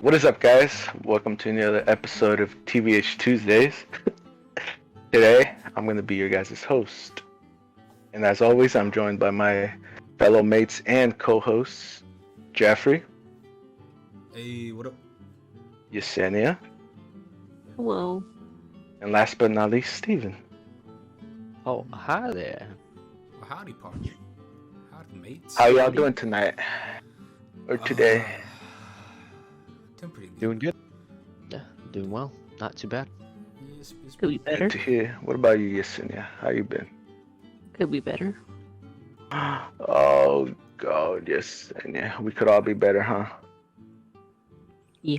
What is up, guys? Welcome to another episode of TBH Tuesdays. Today, I'm going to be your guys' host. And as always, I'm joined by my fellow mates and co-hosts, Jeffrey, Hey, what up? Yesenia, Hello. and last but not least, Steven. Oh, hi there. Well, howdy, partner. Howdy, mates. How y'all doing tonight? Or today? Doing pretty good. Doing good? Yeah, doing well. Not too bad. Yes, Could be better. Good to hear. What about you, Yesenia? How you been? Could be better. Oh, God, Yesenia. We could all be better, huh? Yeah.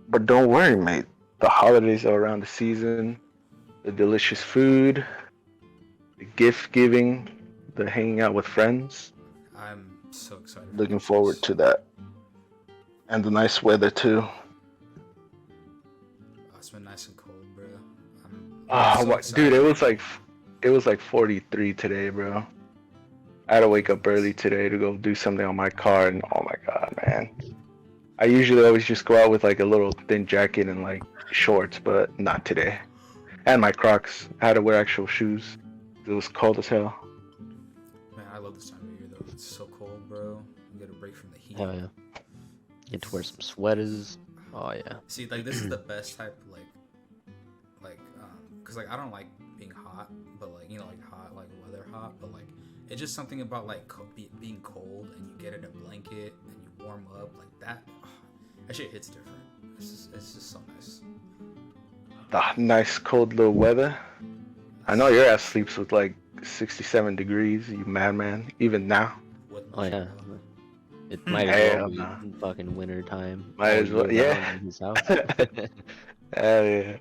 But don't worry, mate. The holidays are around the season. The delicious food, the gift giving, the hanging out with friends. I'm so excited. Looking forward to that. And the nice weather too. Oh, it's been nice and cold, bro. Oh, so what, dude! It was like 43 today, bro. I had to wake up early today to go do something on my car, and oh my god, man! I usually always just go out with like a little thin jacket and like shorts, but not today. And my Crocs. I had to wear actual shoes. It was cold as hell. Man, I love this time of year though. It's so cold, bro. You get a break from the heat. Hell yeah. Get to wear some sweaters. Oh yeah. See, like this is the best type, cause like I don't like being hot, but like like hot, like weather hot, but like it's just something about like being cold and you get in a blanket and you warm up like that. Oh, that shit hits different. It's just so nice. The nice cold little weather. I know your ass sleeps with like 67 degrees, you madman. Even now. Oh yeah. It might Hell as well nah. be fucking winter time. Might as well, yeah. In his house. Hell yeah.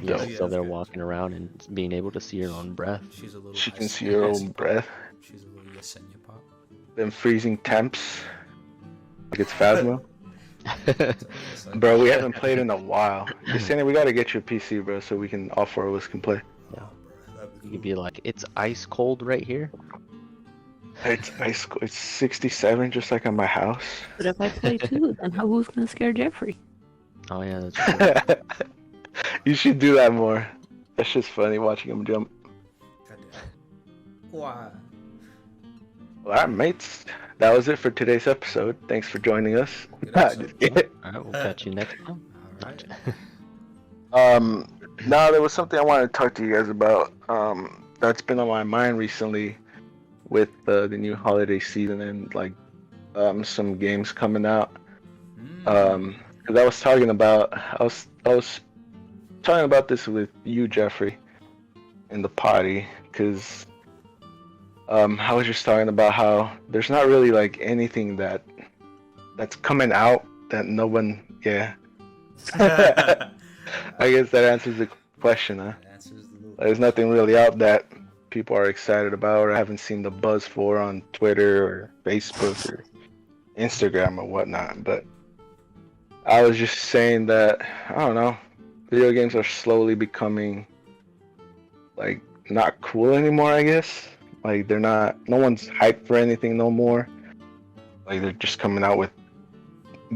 You're still there walking around and being able to see your own breath. She's a little. She can see her own breath. She's a little Yesenia pop. Them freezing temps. Like it's Phasma. Bro, we haven't played in a while. Yesenia, we gotta get you a PC, bro, so we can all four of us can play. Yeah. You could be like, it's ice cold right here. It's ice cold. It's 67, just like at my house. But if I play too, then who's gonna scare Jeffrey? Oh yeah, that's true. You should do that more. That's just funny watching him jump. Goddamn. Why? Well, alright, mates. That was it for today's episode. Thanks for joining us. Good episode. Just kidding. Alright, we'll catch you next time. Alright. No, there was something I wanted to talk to you guys about. That's been on my mind recently with the new holiday season and like some games coming out. Because I was talking about this with you, Jeffrey, in the party. Because I was just talking about how there's not really like anything that's coming out that no one. Yeah. I guess that answers the question, huh? There's nothing really out that people are excited about or haven't seen the buzz for on Twitter or Facebook or Instagram or whatnot. But I was just saying that, I don't know, video games are slowly becoming like not cool anymore, I guess. Like they're not, no one's hyped for anything no more. Like they're just coming out with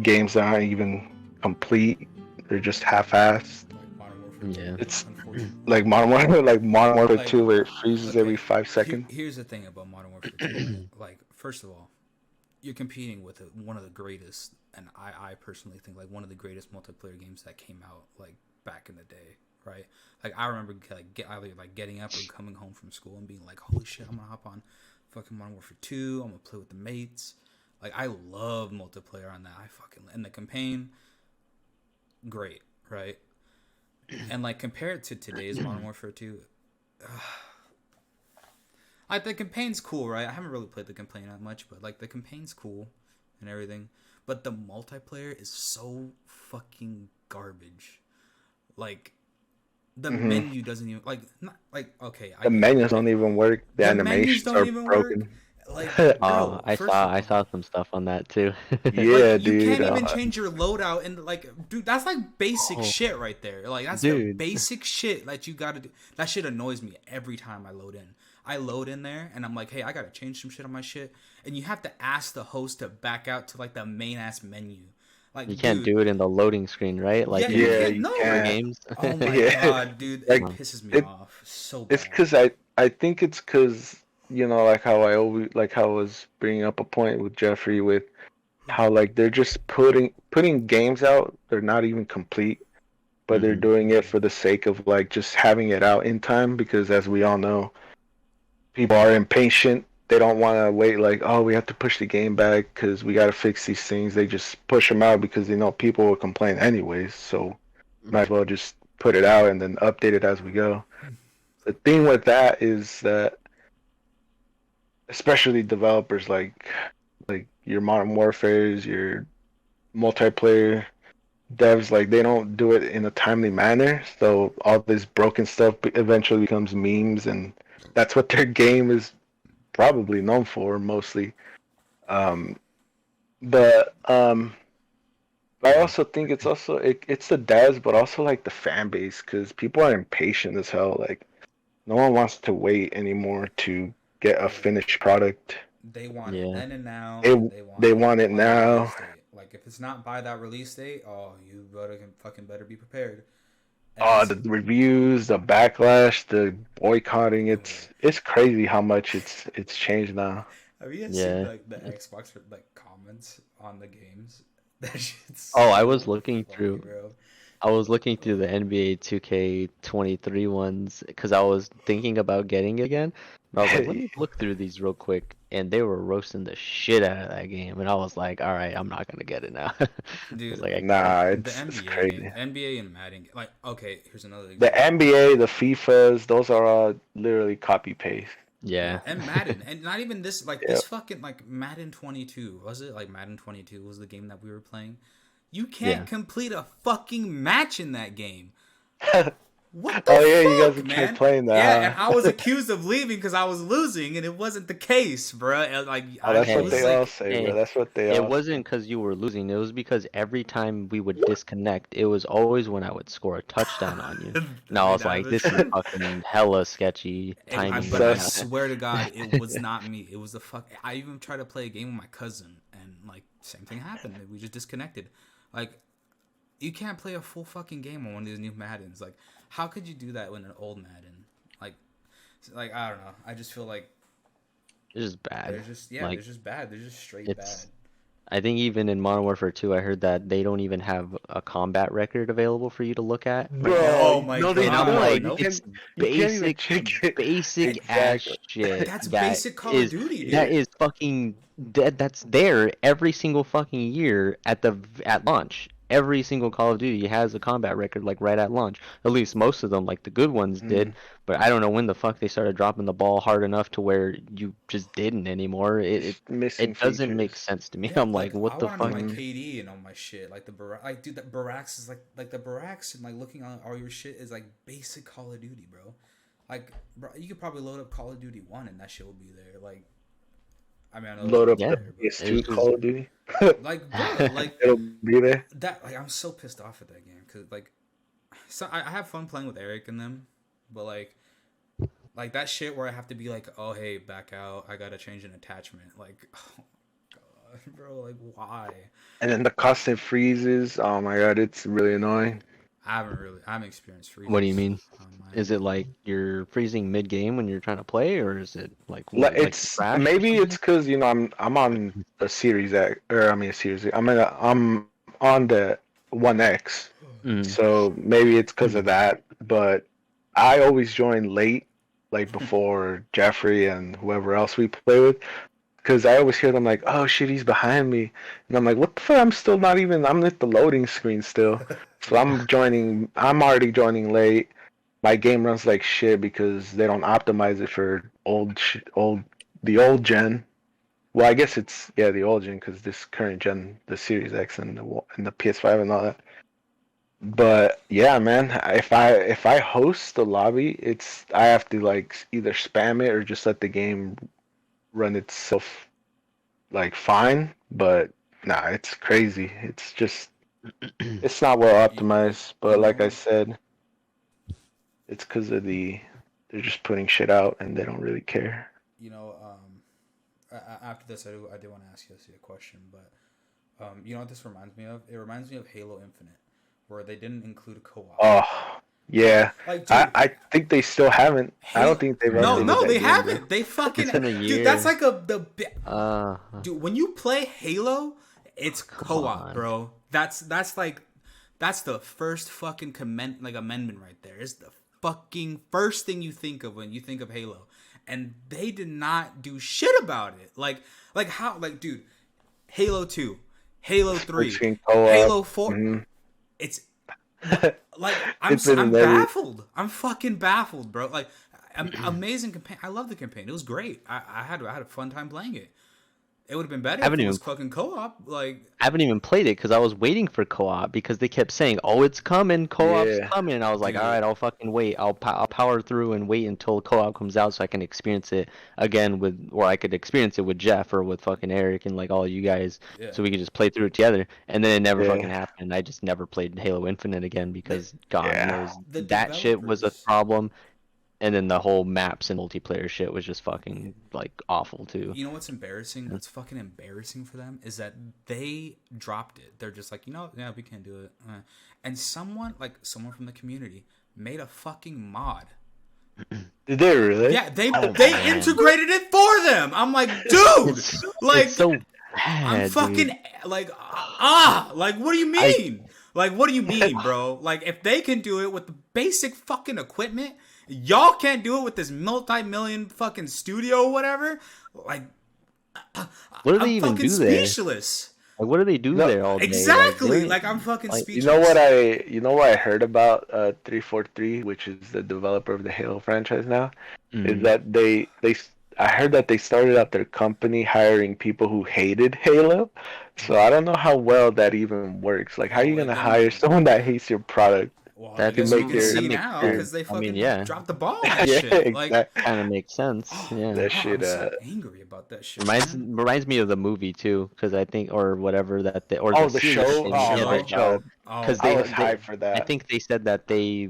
games that aren't even complete. They're just half-assed. Yeah. It's like Modern Warfare 2 where it freezes every 5 seconds. Here's the thing about Modern Warfare 2. Like, first of all, you're competing with one of the greatest, and I personally think like one of the greatest multiplayer games that came out like back in the day, right? Like I remember either getting up or coming home from school and being like, holy shit, I'm gonna hop on fucking Modern Warfare 2. I'm gonna play with the mates. Like I love multiplayer on that. And the campaign, great, right? And like compared to today's Modern Warfare 2, like the campaign's cool, right? I haven't really played the campaign that much, but like the campaign's cool and everything. But the multiplayer is so fucking garbage. Like the menu doesn't even okay. The menus don't even work. The animations are broken. Work. Like, bro, I saw some stuff on that too. Yeah, like, dude. You can't even change your loadout, and like, dude, that's like basic shit right there. Like, that's the basic shit that you gotta do. That shit annoys me every time I load in. I load in there, and I'm like, hey, I gotta change some shit on my shit, and you have to ask the host to back out to like the main ass menu. Like, You can't dude, do it in the loading screen, right? Like yeah, you Yeah, can't. you No. for can. games. Oh my Yeah, god, dude, it like pisses me it. off so It's bad. because I think it's because like how I always like how I was bringing up a point with Jeffrey with how like they're just putting games out. They're not even complete, but they're Hmm. doing it for the sake of like just having it out in time because as we all know, people are impatient. They don't want to wait like, oh, we have to push the game back because we got to fix these things. They just push them out because they know people will complain anyways. So might as well just put it out and then update it as we go. The thing with that is that especially developers like your Modern Warfare's, your multiplayer devs, like they don't do it in a timely manner. So all this broken stuff eventually becomes memes, and that's what their game is probably known for mostly. Um, but I also think it's the devs, but also like the fan base, because people are impatient as hell. Like no one wants to wait anymore to get a Yeah, finished product. they want it Yeah. then and now, They and they want they it want it by the now. release date. Like, if it's not by that release date, oh, you better be prepared. And Oh, it's the reviews, the backlash, the boycotting. uh, It's crazy how much it's changed now. have you guys seen Yeah. like the Xbox like comments on the games? That shit's Oh, so funny, bro. I was looking through the NBA 2K23 ones because I was thinking about getting it again. And I was like, let me look through these real quick, and they were roasting the shit out of that game, and I was like, all right, I'm not gonna get it now. I was Dude, like, I can't. Nah, the it's NBA game, crazy. NBA and Madden. Like, okay, here's another The example. NBA, the FIFAs, those are all literally copy paste. Yeah, Yeah. and Madden, and not even this. Like, Yeah. this fucking like Madden 22, was it? Like, Madden 22 was the game that we were playing. You can't Yeah. complete a fucking match in that game. What the Oh yeah, you guys fuck, have tried man? playing Yeah, and that, I huh? was accused of leaving because I was losing, and it wasn't the case, bruh. And, like, Oh, I that's it what Hey, was they all like, say, bro. hey, That's what they it all wasn't because you were losing. It was because every time we would disconnect, it was always when I would score a touchdown on you. And I I was know like, it's this is true. fucking hella sketchy And timing but right I say. now. swear to God, it was not me. It was the fuck. I even tried to play a game with my cousin, and like same thing happened. We just disconnected. Like, you can't play a full fucking game on one of these new Maddens. Like, how could you do that when an old Madden? Like I don't know. I just feel like It's just bad. they're Like, just bad. They're just straight bad. it's I think even in Modern Warfare 2, I heard that they don't even have a combat record available for you to look at right now. Oh Bro, my no, they And I'm God, don't. like, You nope. can it's you can't even basic, check it. basic Exactly. ass shit That's basic Call of Duty, that dude. is fucking that's there every single fucking year at launch. Every single Call of Duty has a combat record like right at launch. At least most of them, like the good ones Mm, did. But I don't know when the fuck they started dropping the ball hard enough to where you just didn't anymore. just missing It doesn't features. make sense to me. Yeah, I'm like, like what I the want to do fuck? my Mm. KD and all my shit. Like like dude, that Barracks is like the Barracks and like looking on all your shit is like basic Call of Duty, bro. Like, bro, you could probably load up Call of Duty 1 and that shit will be there. Like, I mean, I know it's Load up already Yeah, the there, but PS2 it's just Call of Duty. like, bro, like It'll be there. that. Like, I'm so pissed off at that game because like, so I have fun playing with Eric and them, but like that shit where I have to be like, oh hey, back out. I gotta change an attachment. Like, oh god, bro, like why? And then the constant freezes. Oh my god, it's really annoying. I haven't experienced what do you freezes mean? on my Is end. it like you're freezing mid game when you're trying to play, or is it like Like what, like you it's crashed or maybe it's something? because I'm on a Series X or I mean a Series. I'm on the One X, Mm. so maybe it's because of that. But I always join late, like before Jeffrey and whoever else we play with, because I always hear them like, "Oh shit, he's behind me," and I'm like, "What the fuck? I'm still not even. I'm at the loading screen still." So I'm joining. I'm already joining late. My game runs like shit because they don't optimize it for the old gen. Well, I guess it's yeah the old gen because this current gen, the Series X and the PS5 and all that. But yeah, man, if I host the lobby, it's I have to like either spam it or just let the game run itself like fine. But nah, it's crazy. It's just it's not well you, optimized. you But like I know, said, it's because of they're just putting shit out and they don't really care. you know, after this, I do want to ask you a question, but You know what this reminds me of? It reminds me of Halo Infinite, where they didn't include co-op. Oh, yeah. Like, dude, I think they still haven't. I Halo. don't think they've No, updated no, that they game, bro. haven't. They fucking It's been a dude. That's year. like Uh, dude. When you play Halo, it's Come co-op, on. bro. That's like that's the first fucking amendment right there. It's the fucking first thing you think of when you think of Halo, and they did not do shit about it. Like how like dude, Halo 2, Halo 3, Switching co-op. Halo 4. Mhm. It's like I'm It's been I'm in every- baffled. I'm fucking baffled, bro. Like amazing campaign. I love the campaign. It was great. I had a fun time playing it. It would have been better if haven't it even was fucking co-op. Like I haven't even played it because I was waiting for co-op because they kept saying, "Oh, it's coming, co-op's Yeah. coming." And I was like, Dude. "All right, I'll fucking wait. I'll power through and wait until co-op comes out so I can experience it again with, or I could experience it with Jeff or with fucking Eric and like all you guys, Yeah. so we could just play through it together." And then it never Yeah. fucking happened. I just never played Halo Infinite again because God Yeah. knows The that shit was a developers- problem. And then the whole maps and multiplayer shit was just fucking like awful too. You know what's embarrassing? What's fucking embarrassing for them is that they dropped it. They're just like, yeah, we can't do it. And someone from the community made a fucking mod. Did they really? Yeah, they man. integrated it for them. I'm like, dude, like It's so bad, I'm fucking dude. like like what do you mean? Like what do you mean, bro? Like if they can do it with the basic fucking equipment, y'all can't do it with this multi-million fucking studio or whatever. Like What do they I'm even fucking do there? speechless. Like, what do they do No, there all day? Exactly. Like, Like I'm fucking like, speechless. You know what I heard about 343, which is the developer of the Halo franchise now, is that I heard that they started out their company hiring people who hated Halo. So I don't know how well that even works. Like, how are you Well, gonna then- hire someone that hates your product? Well, That I guess make we can your- see that now makes because they sense. I fucking mean, yeah. dropped the ball on that Yeah, shit. Like, exactly. kind of makes sense. Yeah. That shit, I'm so angry about that shit. Reminds me of the movie too, because I think or whatever that they or Oh, the the series show? they Oh made my about- god. because I they, was hyped for I that. think they said that they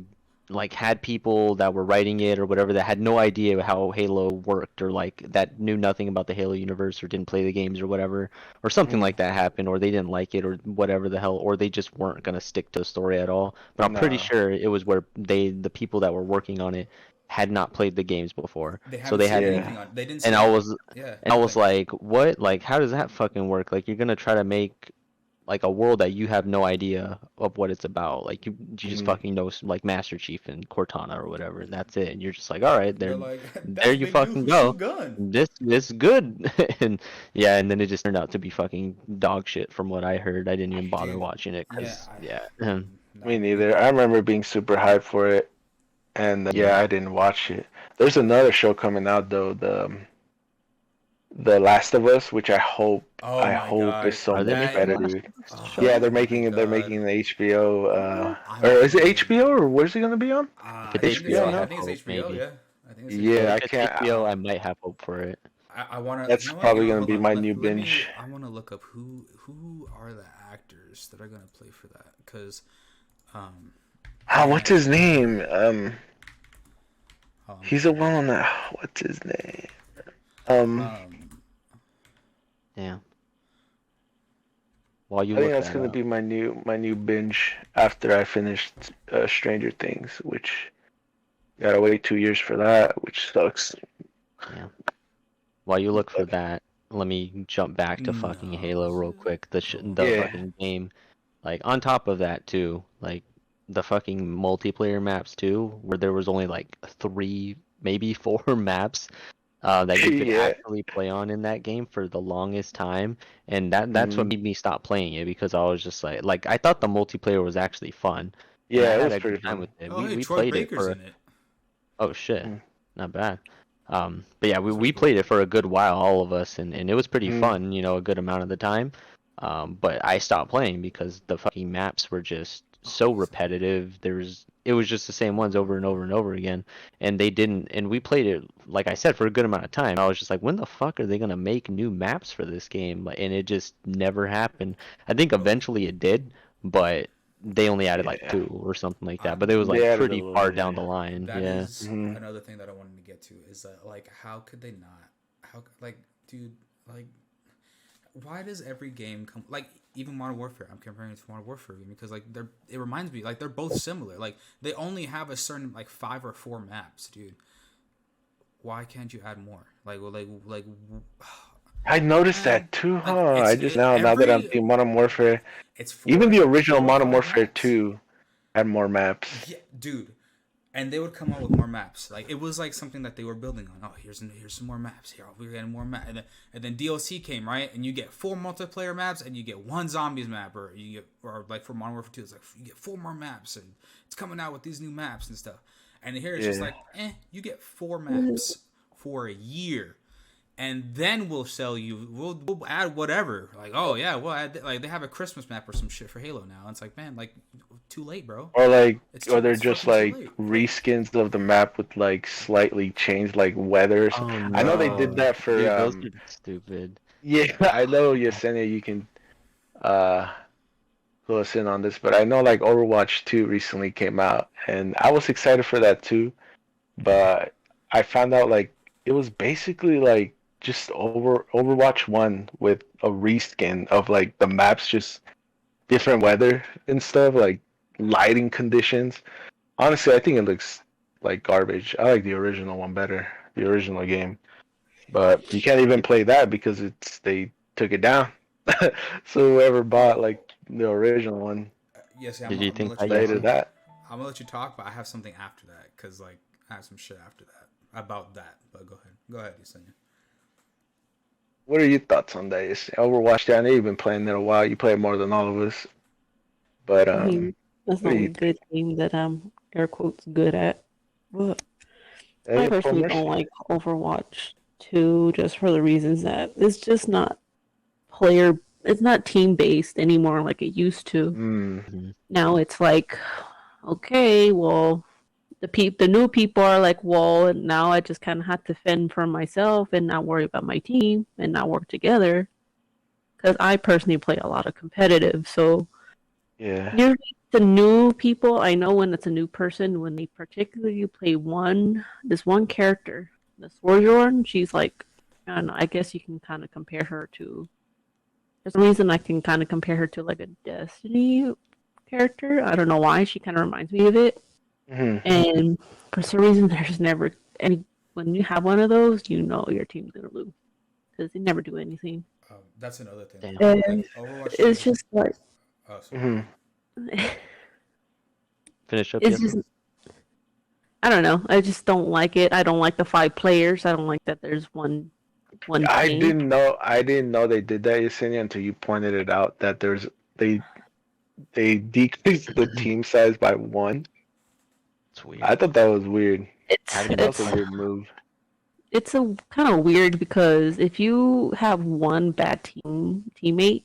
like had people that were writing it or whatever that had no idea how Halo worked or like that knew nothing about the Halo universe or didn't play the games or whatever or something like that happened or they didn't like it or whatever the hell or they just weren't gonna stick to the story at all. But I'm pretty No. sure it was where the people that were working on it had not played the games before, They so haven't they seen had anything on. They didn't. and see I it. was Yeah. and I was like, what? Like, how does that fucking work? Like, you're gonna try to make like a world that you have no idea of what it's about. Like, you just fucking know like Master Chief and Cortana or whatever, and that's it. And you're just like, all right, They're there, like, there you big fucking new go. gun. This is good. And yeah, and then it just turned out to be fucking dog shit from what I heard. I didn't even bother Dude, watching it because yeah, yeah. Me neither. I remember being super hyped for it, and yeah, I didn't watch it. There's another show coming out though, the Last of Us, which I hope Oh I my hope God. is so Are they much making better, Last dude. of Us Oh, show? Yeah, my they're God. making the HBO. I'm Or is it fucking- HBO or where's it gonna be on? I If think it's it's HBO, I no? think it's HBO. Maybe. Yeah. I think it's Yeah, HBO. I If it's can't. HBO, I might have hope for it. I want to. That's probably gonna be my new me, binge. I want to look up who are the actors that are gonna play for that because, What's his name? um, He's a one. What's his name? Yeah. While you I think look that's that gonna up. be my new binge after I finish Stranger Things, which gotta wait 2 years for that, which sucks. Yeah. While you look for that, let me jump back to fucking No. Halo real quick. The Yeah. fucking game. Like on top of that too, like the fucking multiplayer maps too, where there was only like 3, maybe 4 maps that you could Yeah. actually play on in that game for the longest time, and that's what Mhm. made me stop playing it because I was just like I thought the multiplayer was actually fun. And I Yeah, it had was a pretty good time fun. with it. oh, hey, We Troy played it Baker's for in it. oh shit, Mm. not bad. But yeah, That's we cool. played it for a good while, all of us, and it was pretty Mm. fun, you know, a good amount of the time. But I stopped playing because the fucking maps were just so repetitive. It was just the same ones over and over and over again, and they didn't. And we played it, like I said, for a good amount of time. I was just like, when the fuck are they gonna make new maps for this game? And it just never happened. I think eventually it did, but they only added like Yeah. 2 or something like that. But it was They like added a pretty little, far yeah. down the line. That Yeah. is Mhm. another thing that I wanted to get to is that like how could they not? How like dude like why does every game come like even Modern Warfare? I'm comparing it to Modern Warfare because like it reminds me like they're both similar. Like they only have a certain like 5 or 4 maps, dude. Why can't you add more? Like I noticed man, that too, like huh? I just now that I'm seeing Modern Warfare, it's 4 even the original 4 or Modern 5 Warfare maps. 2 had more maps. Yeah, dude. And they would come out with more maps. Like it was like something that they were building on. Oh, here's some more maps. Here, we're getting more maps. And then DLC came, right? And you get 4 multiplayer maps, and you get 1 zombies map, or like for Modern Warfare 2, it's like you get 4 more maps, and it's coming out with these new maps and stuff. And here it's just like, you get 4 maps for a year. And then we'll sell you. We'll add whatever. Like, oh yeah, we'll add. Like they have a Christmas map or some shit for Halo now. It's like, man, like, too late, bro. Or like, Or they're just like reskins of the map with like slightly changed like weather. Oh, no. I know they did that for. Dude, those are stupid. Yeah, I know Yesenia. You can fill us in on this, but I know like Overwatch 2 recently came out, and I was excited for that too. But I found out like it was basically like just Overwatch 1 with a reskin of like the maps, just different weather and stuff, like lighting conditions. Honestly, I think it looks like garbage. I like the original one better, the original game. But you can't even play that because they took it down. So whoever bought like the original one, yes, yeah, Did you think later that. I'm gonna let you talk, but I have something after that because like I have some shit after that about that. But go ahead, Yesenia. What are your thoughts on that? It's Overwatch. I know you've been playing it a while. You play it more than all of us. But I mean, that's what not do a you good game that I'm air quotes good at. But Hey, I personally Palmer? don't like Overwatch 2 just for the reasons that it's just not player. It's not team based anymore like it used to. Mm. Now it's like, okay, well, the new people are like, well, and now I just kind of have to fend for myself and not worry about my team and not work together. Because I personally play a lot of competitive, so Yeah. usually the new people, I know when it's a new person, when they particularly play this one character, the Sojourn, she's like, I don't know, I guess you can kind of compare her to, for some reason I can kind of compare her to like a Destiny character. I don't know why, she kind of reminds me of it. Mm-hmm. And for some reason, there's never any. When you have one of those, you know your team's gonna lose because they never do anything. That's another thing. And Overwatch it's just like Mm-hmm. Finish up. it's just. I don't know. I just don't like it. I don't like the 5 players. I don't like that there's one. I tank. didn't know they did that, Yesenia, until you pointed it out that they decreased the team size by 1. It's weird. I thought that was weird. It's a weird move. It's a kind of weird because if you have one bad teammate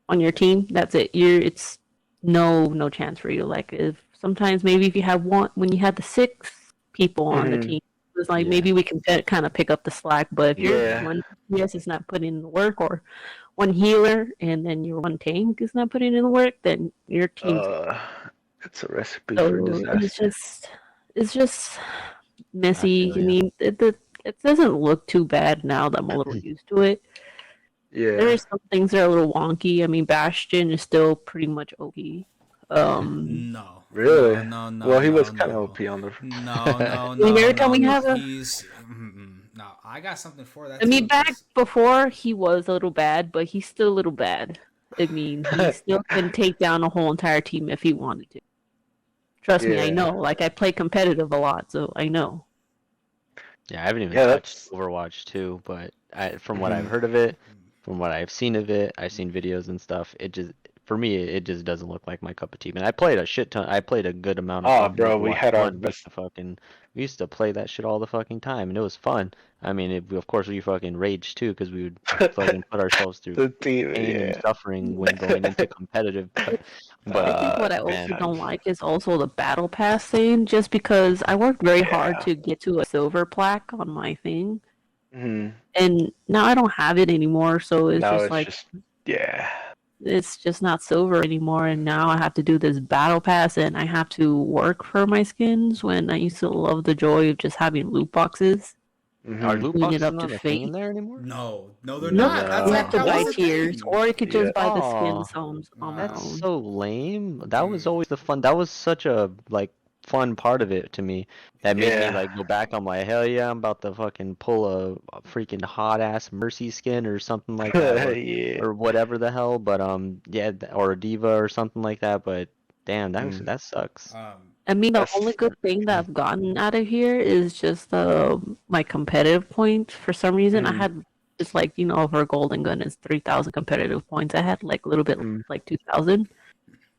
on your team, that's it. It's no chance for you. Like if sometimes maybe if you have one when you had the 6 people on the Mhm. team, it was like Yeah. maybe we can kind of pick up the slack. But if you're Yeah. one PS is not putting in the work, or one healer and then your one tank is not putting in the work, then your team's It's a recipe so for disaster. it's just messy. feel I ya. mean, it doesn't look too bad now that I'm a little used to it. There Yeah. are some things that are a little wonky. I mean, Bastion is still pretty much OP. No. Really? No. Well, he was no. kind of OP on the. Every time we have a, He's no. I got something for that. I mean, too, back 'cause- before he was a little bad, but he's still a little bad. I mean, he still can take down a whole entire team if he wanted to. Trust me, I Yeah. know. Like I play competitive a lot, so I know. Yeah, I haven't even Yeah, touched that's. Overwatch 2, but from what I've Mhm. heard of it, from what I've seen of it, I've seen videos and stuff. For me, it just doesn't look like my cup of tea. And I played a shit ton. I played a good amount of Oh, fucking bro, we Overwatch had our 1. best. We used to play that shit all the fucking time, and it was fun. I mean, of course, we fucking raged too, because we would fucking put ourselves through The team, pain and yeah. suffering when going into competitive. I think what I also Man. don't like is also the battle pass thing, just because I worked very hard to get to a silver plaque on my thing, Mhm. and now I don't have it anymore, so it's Now just it's like just, yeah. it's just not silver anymore, and now I have to do this battle pass and I have to work for my skins when I used to love the joy of just having loot boxes. Are loot clean it boxes up to not a thing in fake. there anymore? No, they're Nope. not. That's You like have to that buy was the tiers, thing. or you could just buy the skin Oh, zones on their that's own. so lame. That was always the fun. That was such a like fun part of it to me. That made me like go back. I'm like, hell yeah, I'm about to fucking pull a freaking hot ass Mercy skin or something like that, Yeah. or whatever the hell. But yeah, or a Diva or something like that. But damn, that sucks. I mean, the That's only good thing that I've gotten out of here is just my competitive points. For some reason, I had just like for a golden gun is 3,000 competitive points. I had like a little bit like 2,000,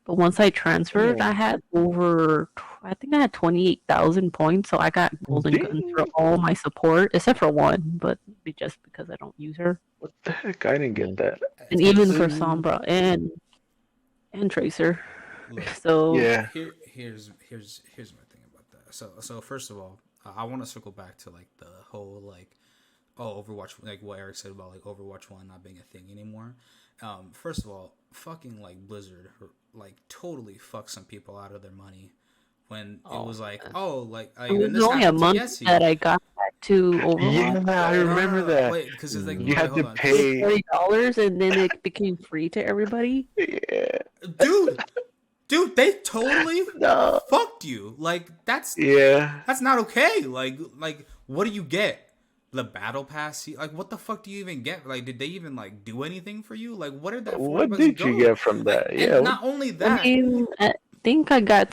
but once I transferred, I had I think I had 28,000 points. So I got golden guns for all my support except for one, but just because I don't use her, What the heck? I didn't get that. and even for Sombra and Tracer. Look, So Yeah. here's my thing about that. So first of all, I want to circle back to like the whole like Overwatch, like what Eric said about like Overwatch 1 not being a thing anymore. First of all, fucking like Blizzard like totally fucked some people out of their money when it was like it this was only a happened to month Yessie. that I got back to Overwatch. Yeah, I remember that. Wait, because it's like You had to hold on. pay. $40, and then it became free to everybody. Yeah. Dude, they totally No. fucked you. Like that's not okay. Like what do you get? The battle pass? Like what the fuck do you even get? Like did they even like do anything for you? Like what did that? What did you get from that? Like, and not only that. I mean, I think I got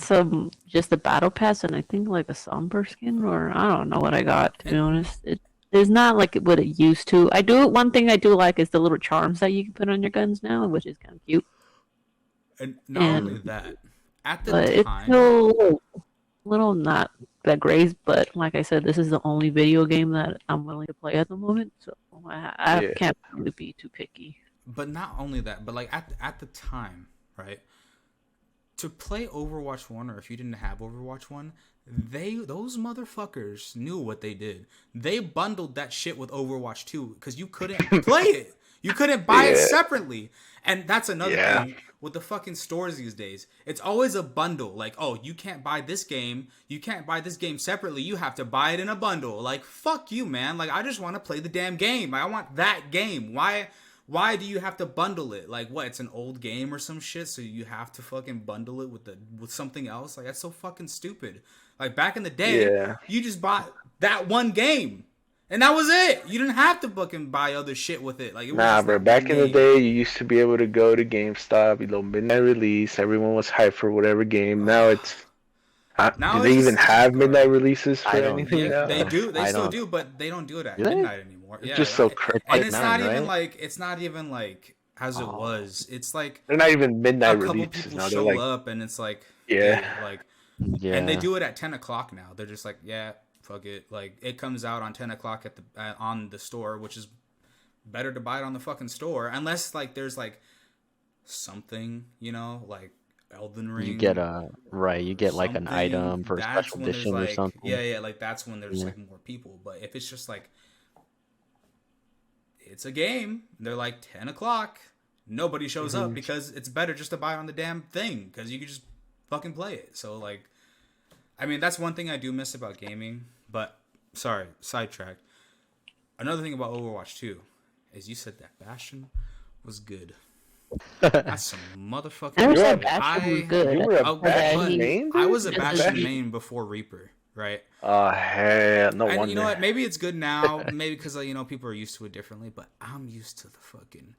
just the battle pass, and I think like a somber skin, or I don't know what I got. To be honest, it's not like what it used to. One thing I do like is the little charms that you can put on your guns now, which is kind of cute. And not only that, at the But time, it's still little not that great. But like I said, this is the only video game that I'm willing to play at the moment, so I can't really be too picky. But not only that, but like at the time, right? To play Overwatch 1, or if you didn't have Overwatch 1, those motherfuckers knew what they did. They bundled that shit with Overwatch 2 because you couldn't play it. You couldn't buy it separately. And that's another thing with the fucking stores these days. It's always a bundle. Like, oh, you can't buy this game. You can't buy this game separately. You have to buy it in a bundle. Like, fuck you, man. Like, I just want to play the damn game. I want that game. Why do you have to bundle it? Like, what? It's an old game or some shit, so you have to fucking bundle it with something else? Like, that's so fucking stupid. Like, back in the day, you just bought that one game. And that was it. You didn't have to fucking buy other shit with it. Like, it was bro. Back in the day, you used to be able to go to GameStop, midnight release. Everyone was hyped for whatever game. Now it's... do they even have midnight releases for anything now? They do. They still do, but they don't do it at midnight anymore. It's just so crazy. And it's not even like as it was. It's like they're not even midnight a couple releases people now. show They're like, up, and it's like and they do it at 10 o'clock now. They're just like, yeah, fuck it. Like it comes out on 10 o'clock on the store, which is better to buy it on the fucking store, unless like there's like something, like Elden Ring. You get like an item for a special edition or something. Yeah, like that's when there's like more people. But if it's just like it's a game, they're like 10 o'clock, nobody shows up because it's better just to buy it on the damn thing because you can just fucking play it. So like, I mean, that's one thing I do miss about gaming. But sorry, sidetracked. Another thing about Overwatch 2 is you said that Bastion was good. That's some motherfucking. I said Bastion was good. You were a Bastion main? I was a Bastion main before Reaper, right? Oh hell, no wonder. And you know what? Maybe it's good now. Maybe because people are used to it differently. But I'm used to the fucking.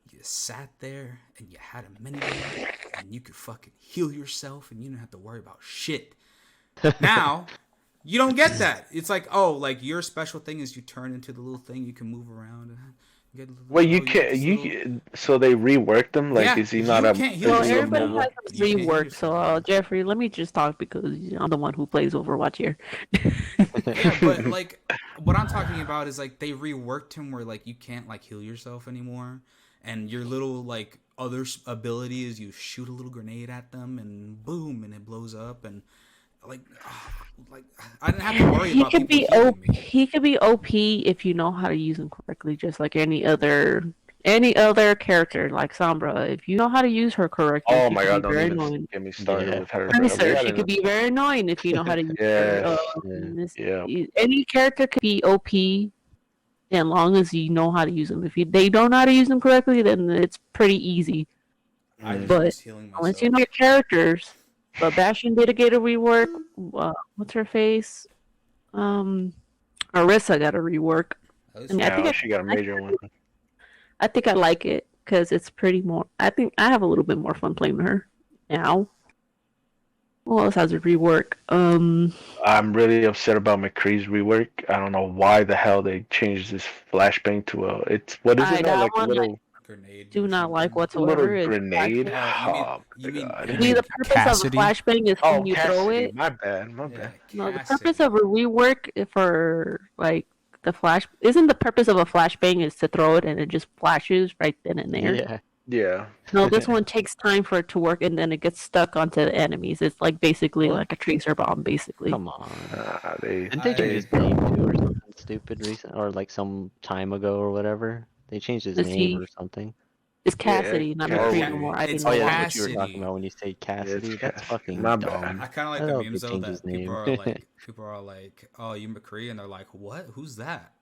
You sat there and you had a minigame and you could fucking heal yourself and you didn't have to worry about shit. Now. You don't get that. It's like, like your special thing is you turn into the little thing. You can move around. Well, you can't. So they reworked them. Like, is he not a? Well, everybody has them reworked. So, Jeffrey, let me just talk because I'm the one who plays Overwatch here. Yeah, but like, what I'm talking about is like they reworked him where like you can't like heal yourself anymore, and your little like other ability is you shoot a little grenade at them and boom, and it blows up and. Like I didn't have to worry about people healing me. He could be OP if you know how to use him correctly, just like any other Any other character like Sombra, if you know how to use her correctly, Oh she my can be god, don't very even annoying. get me started Yeah. with her, bro. They Tracer, got she could be very annoying if you know how to use her. Yes. Yeah. Any character could be OP as long as you know how to use them. If they don't know how to use them correctly, then it's pretty easy. I just But use healing myself. unless you know your characters, but Bastion did get a rework. What's her face? Arissa got a rework. At least I mean, Yeah, she got a major one. I think I like it because it's pretty more. I think I have a little bit more fun playing with her now. What else has a rework? I'm really upset about McCree's rework. I don't know why the hell they changed this flashbang to a. It's what is it now? that Like a one little grenade. do or not like something. whatsoever. little Is grenade. flashbang. You mean God. The purpose Cassidy? of a flashbang is Oh, when you throw Cassidy. it. My bad. My Yeah, bad. No, the Cassidy. purpose of a rework for like the flash isn't the purpose of a flashbang is to throw it and it just flashes right then and there. Yeah. Yeah. No, this one takes time for it to work and then it gets stuck onto the enemies. It's like basically What? like a tracer bomb, basically. Come on. Didn't I- they change his name too, or something stupid recent, or like some time ago or whatever? They changed his Is name he- or something. It's Cassidy, not Cassidy. McCree no more. I It's didn't Oh know yeah, why. that's what you were talking Cassidy. about when you say Cassidy. That's Cassidy. fucking My dumb. I kind of like I the hope memes they though change that his people name. are like, "Oh, you McCree," and they're like, "What? Who's that?"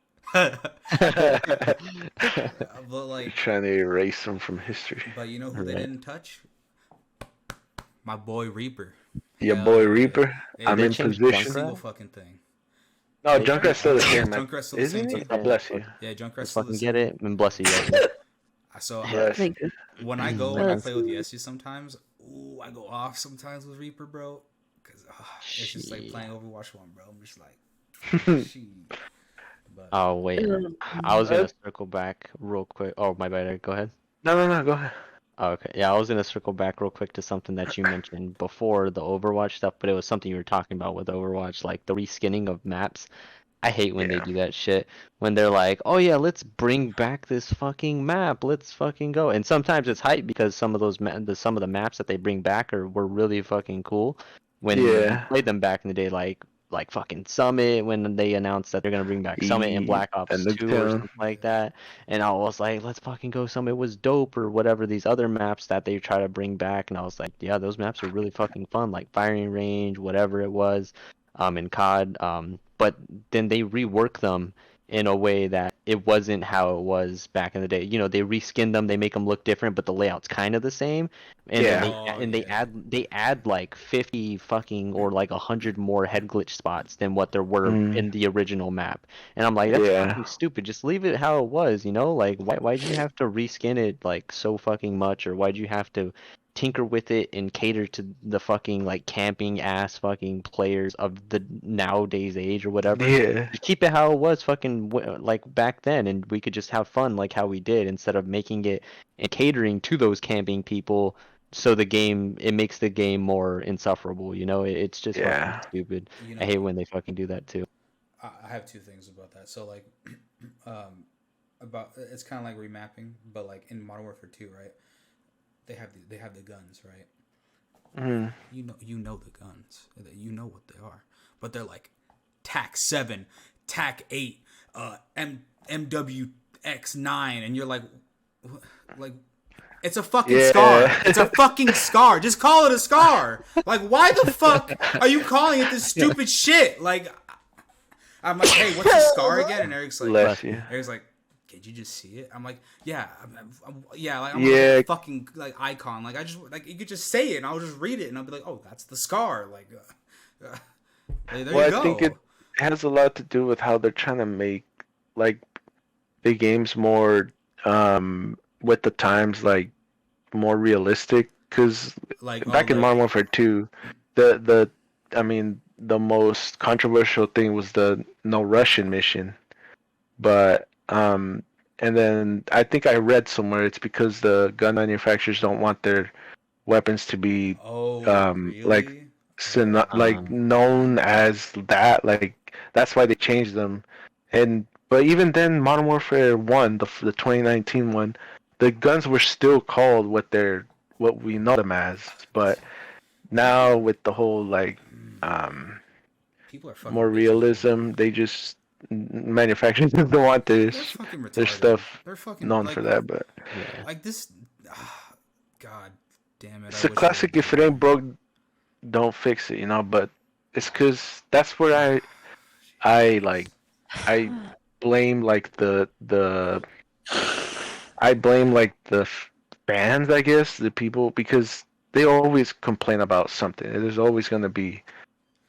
But like, Trying to erase him from history. but you know who they Right. didn't touch? My boy Reaper. Your Hell boy yeah. Reaper. Yeah, I'm they in changed position. Single fucking thing. No, They Junkrat's changed still the Yeah, same, man. Junkrat's still the Isn't same he? too. God bless you. Yeah, Junkrat's Let's still the fucking same. get it and bless you. Yes. So Bless you. Thank you. when I go and I Yes. play with Yessie sometimes, ooh, I go off sometimes with Reaper, bro. Cause it's just like Shit. playing Overwatch 1, bro. I'm just like, she. But Oh wait, Um, I was gonna circle back real quick. Oh my bad. Go ahead. No, go ahead. Oh, okay. Yeah, I was gonna circle back real quick to something that you mentioned before the Overwatch stuff, but it was something you were talking about with Overwatch, like the reskinning of maps. I hate when they Yeah. do that shit. When they're like, "Oh yeah, let's bring back this fucking map. Let's fucking go." And sometimes it's hype because some of those some of the maps that they bring back were really fucking cool. When you Yeah. played them back in the day, like fucking Summit, when they announced that they're gonna bring back Summit and Black Ops And 2 or Nuketown. something like that, and I was like, "Let's fucking go Summit was dope," or whatever these other maps that they try to bring back, and I was like, "Yeah, those maps are really fucking fun, like Firing Range, whatever it was." In COD. But then they rework them in a way that it wasn't how it was back in the day. You know, they reskin them, they make them look different, but the layout's kind of the same. And Yeah. then they add like 50 fucking or like 100 more head glitch spots than what there were in the original map. And I'm like, that's Yeah. fucking stupid. Just leave it how it was, you know? Like why'd you have to reskin it like so fucking much, or why'd you have to tinker with it and cater to the fucking like camping ass fucking players of the nowadays age or whatever? Yeah. Just keep it how it was fucking like back then, and we could just have fun like how we did instead of making it and catering to those camping people. So it makes the game more insufferable, you know? It's just Yeah. fucking stupid. you know, I hate when they fucking do that too. I have two things about that. So like, about it's kind of like remapping, but like in Modern Warfare 2, right? They have the guns, right? Mm. You know the guns. You know what they are, but they're like TAC 7, TAC 8, MWX9, and you're like, it's a fucking scar. It's a fucking scar. Just call it a scar. Like, why the fuck are you calling it this stupid shit? Like, I'm like, hey, what's a scar again? And Eric's like, Bless you. did you just see it? I'm like, yeah, I'm like a fucking like icon. Like I just like you could just say it and I'll just read it and I'll be like, oh, that's the scar. Like, there you go. I think it has a lot to do with how they're trying to make like the games more with the times, like more realistic. Because like back in Modern Warfare 2, the most controversial thing was the no Russian mission, but and then I think I read somewhere it's because the gun manufacturers don't want their weapons to be really? like known as that. Like that's why they changed them. But even then, Modern Warfare 1, the 2019 one, the guns were still called what we know them as. But now with the whole like people are fucking more bitches. realism, they just manufacturers don't want They're this fucking retarded. their stuff They're fucking known like, for that, but Yeah. like this. God damn it! it's I a wish they classic. would If do it it. ain't broke, don't fix it, you know. But it's because that's where I like I blame like I blame like the fans, I guess, the people, because they always complain about something. There's always gonna be,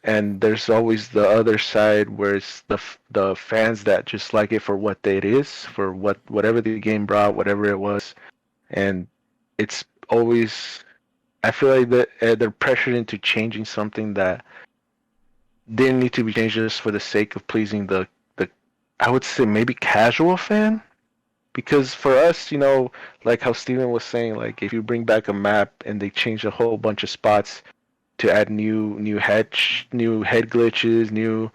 and there's always the other side where it's the fans that just like it for what it is, for whatever the game brought, whatever it was, and it's always. I feel like that they're pressured into changing something that didn't need to be changed just for the sake of pleasing the I would say maybe casual fan. Because for us, like how Steven was saying, like if you bring back a map and they change a whole bunch of spots to add new head glitches, new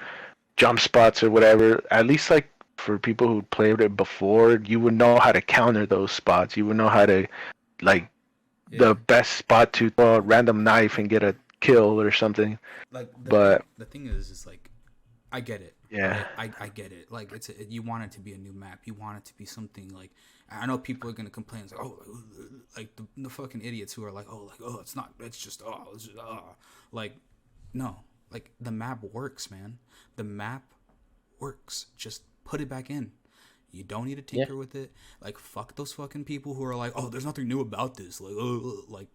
jump spots or whatever, at least like for people who played it before, you would know how to counter those spots. You would know how to like Yeah. the best spot to throw a random knife and get a kill or something. Like But the thing is like, I get it. yeah, I get it. Like you want it to be a new map. You want it to be something like. I know people are gonna complain. It's like, oh, like the fucking idiots who are like, oh, it's not. It's just like, no, like the map works, man. The map works. Just put it back in. You don't need to tinker with it. Like, fuck those fucking people who are like, oh, there's nothing new about this. Like,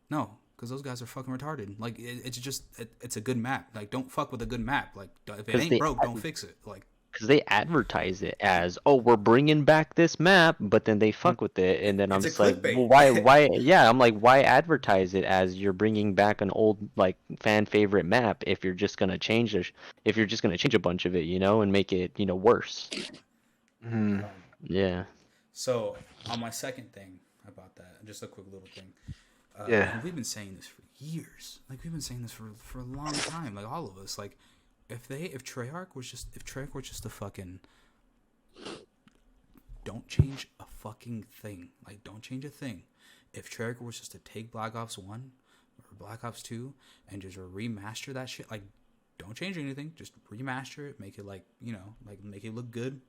no, because those guys are fucking retarded. Like, it's a good map. Like, don't fuck with a good map. Like, if it ain't broke, don't fix it. Like, because they advertise it as, oh, we're bringing back this map, but then they fuck with it, and then I'm just like, well, why? Yeah, I'm like, why advertise it as you're bringing back an old like fan favorite map if you're just gonna change if you're just gonna change a bunch of it, and make it worse. mm-hmm. Yeah. So on my second thing about that, just a quick little thing. Yeah. And we've been saying this for years. Like we've been saying this for a long time. Like all of us. Like if Treyarch was just a fucking, don't change a fucking thing. Like don't change a thing. If Treyarch was just to take Black Ops 1 or Black Ops 2 and just remaster that shit, like don't change anything. Just remaster it. Make it like like make it look good.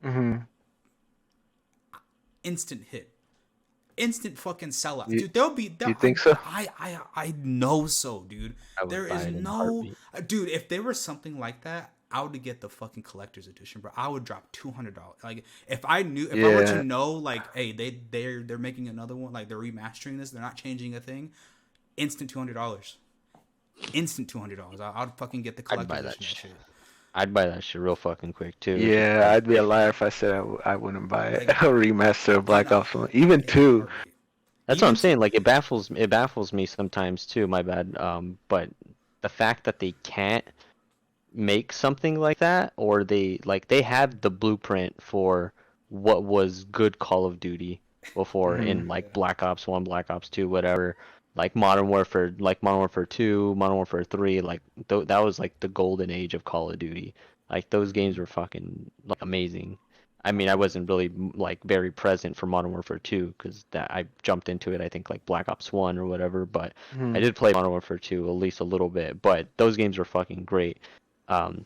Mm-hmm. Instant hit. Instant fucking sellout, dude. There'll be. You think so? I know so, dude. There is no, dude. If there was something like that, I would get the fucking collector's edition, bro. I would drop $200. Like if I were to know, like, hey, they're making another one, like they're remastering this, they're not changing a thing. Instant $200. Instant $200. I'd fucking get the collector's edition. Shit. I'd buy that shit real fucking quick too. Yeah, I'd be a liar if I said I wouldn't buy it. A remaster of Black Ops 1, even 2. That's what I'm saying. Like it baffles me sometimes too. My bad. But the fact that they can't make something like that, or they have the blueprint for what was good Call of Duty before in like Black Ops 1, Black Ops 2, whatever. Like Modern Warfare 2, Modern Warfare 3, like that was like the golden age of Call of Duty. Like those games were fucking like, amazing. I mean, I wasn't really like very present for Modern Warfare 2 because that I jumped into it, I think like Black Ops 1 or whatever, but I did play Modern Warfare 2 at least a little bit. But those games were fucking great.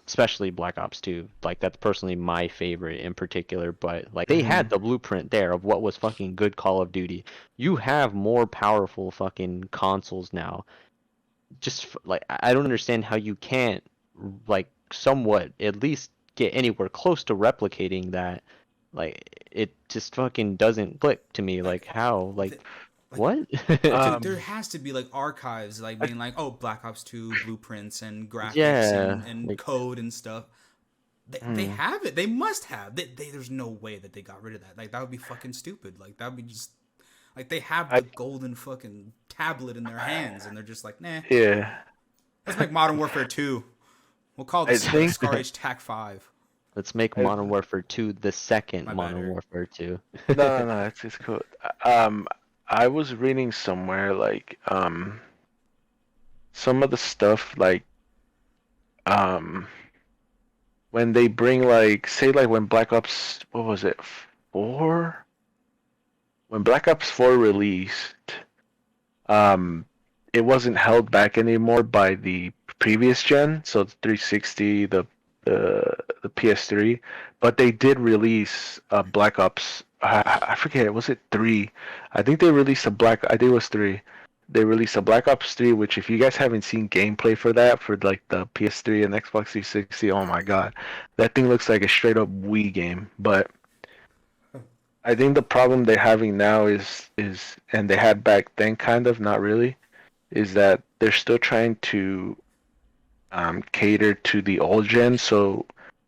Especially Black Ops 2. Like that's personally my favorite in particular, but like they had the blueprint there of what was fucking good Call of Duty. You have more powerful fucking consoles now. Just like I don't understand how you can't like somewhat at least get anywhere close to replicating that. Like it just fucking doesn't click to me. Like how? Like what? Dude, there has to be like archives, like being like, oh, Black Ops 2 blueprints and graphics and like, code and stuff. They have it. They must have. There's no way that they got rid of that. Like that would be fucking stupid. Like that would be just like they have the golden fucking tablet in their hands, and they're just like, nah. Yeah. Let's make Modern Warfare 2. We'll call it Scar H TAC 5. Let's make Modern Warfare 2 the second Modern Warfare 2. No, it's cool. I was reading somewhere like some of the stuff like when they bring like say like when Black Ops 4? When Black Ops 4 released, it wasn't held back anymore by the previous gen, so the 360, the the PS3, but they did release Black Ops. I forget, was it 3? I think they released a Black. I think it was 3. They released a Black Ops 3, which if you guys haven't seen gameplay for that for like the PS3 and Xbox 360, oh my god, that thing looks like a straight up Wii game. But I think the problem they're having now is and they had back then kind of not really is that they're still trying to cater to the old gen. So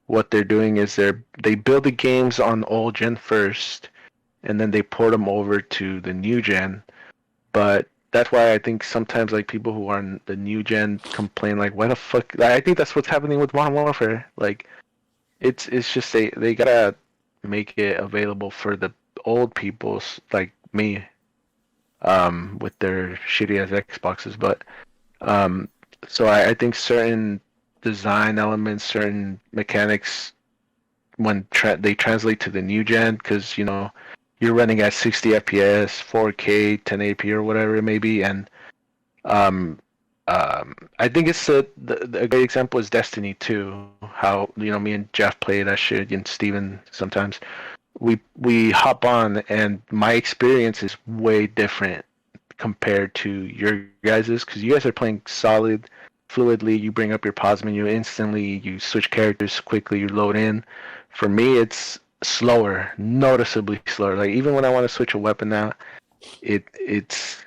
what they're doing is they build the games on old gen first, and then they port them over to the new gen. But that's why I think sometimes like people who are on the new gen complain like, why the fuck? I think that's what's happening with Modern Warfare. Like it's just they gotta make it available for the old people like me, with their shitty ass Xboxes. But um, so I think certain design elements, certain mechanics, when they translate to the new gen, because you're running at 60 FPS, 4K, 1080p, or whatever it may be, and um, I think it's a great example is Destiny 2. How me and Jeff play that shit, and Steven sometimes. We hop on, and my experience is way different compared to your guys's, because you guys are playing solid, fluidly. You bring up your pause menu instantly. You switch characters quickly. You load in. For me, it's slower, noticeably slower. Like even when I want to switch a weapon now, it's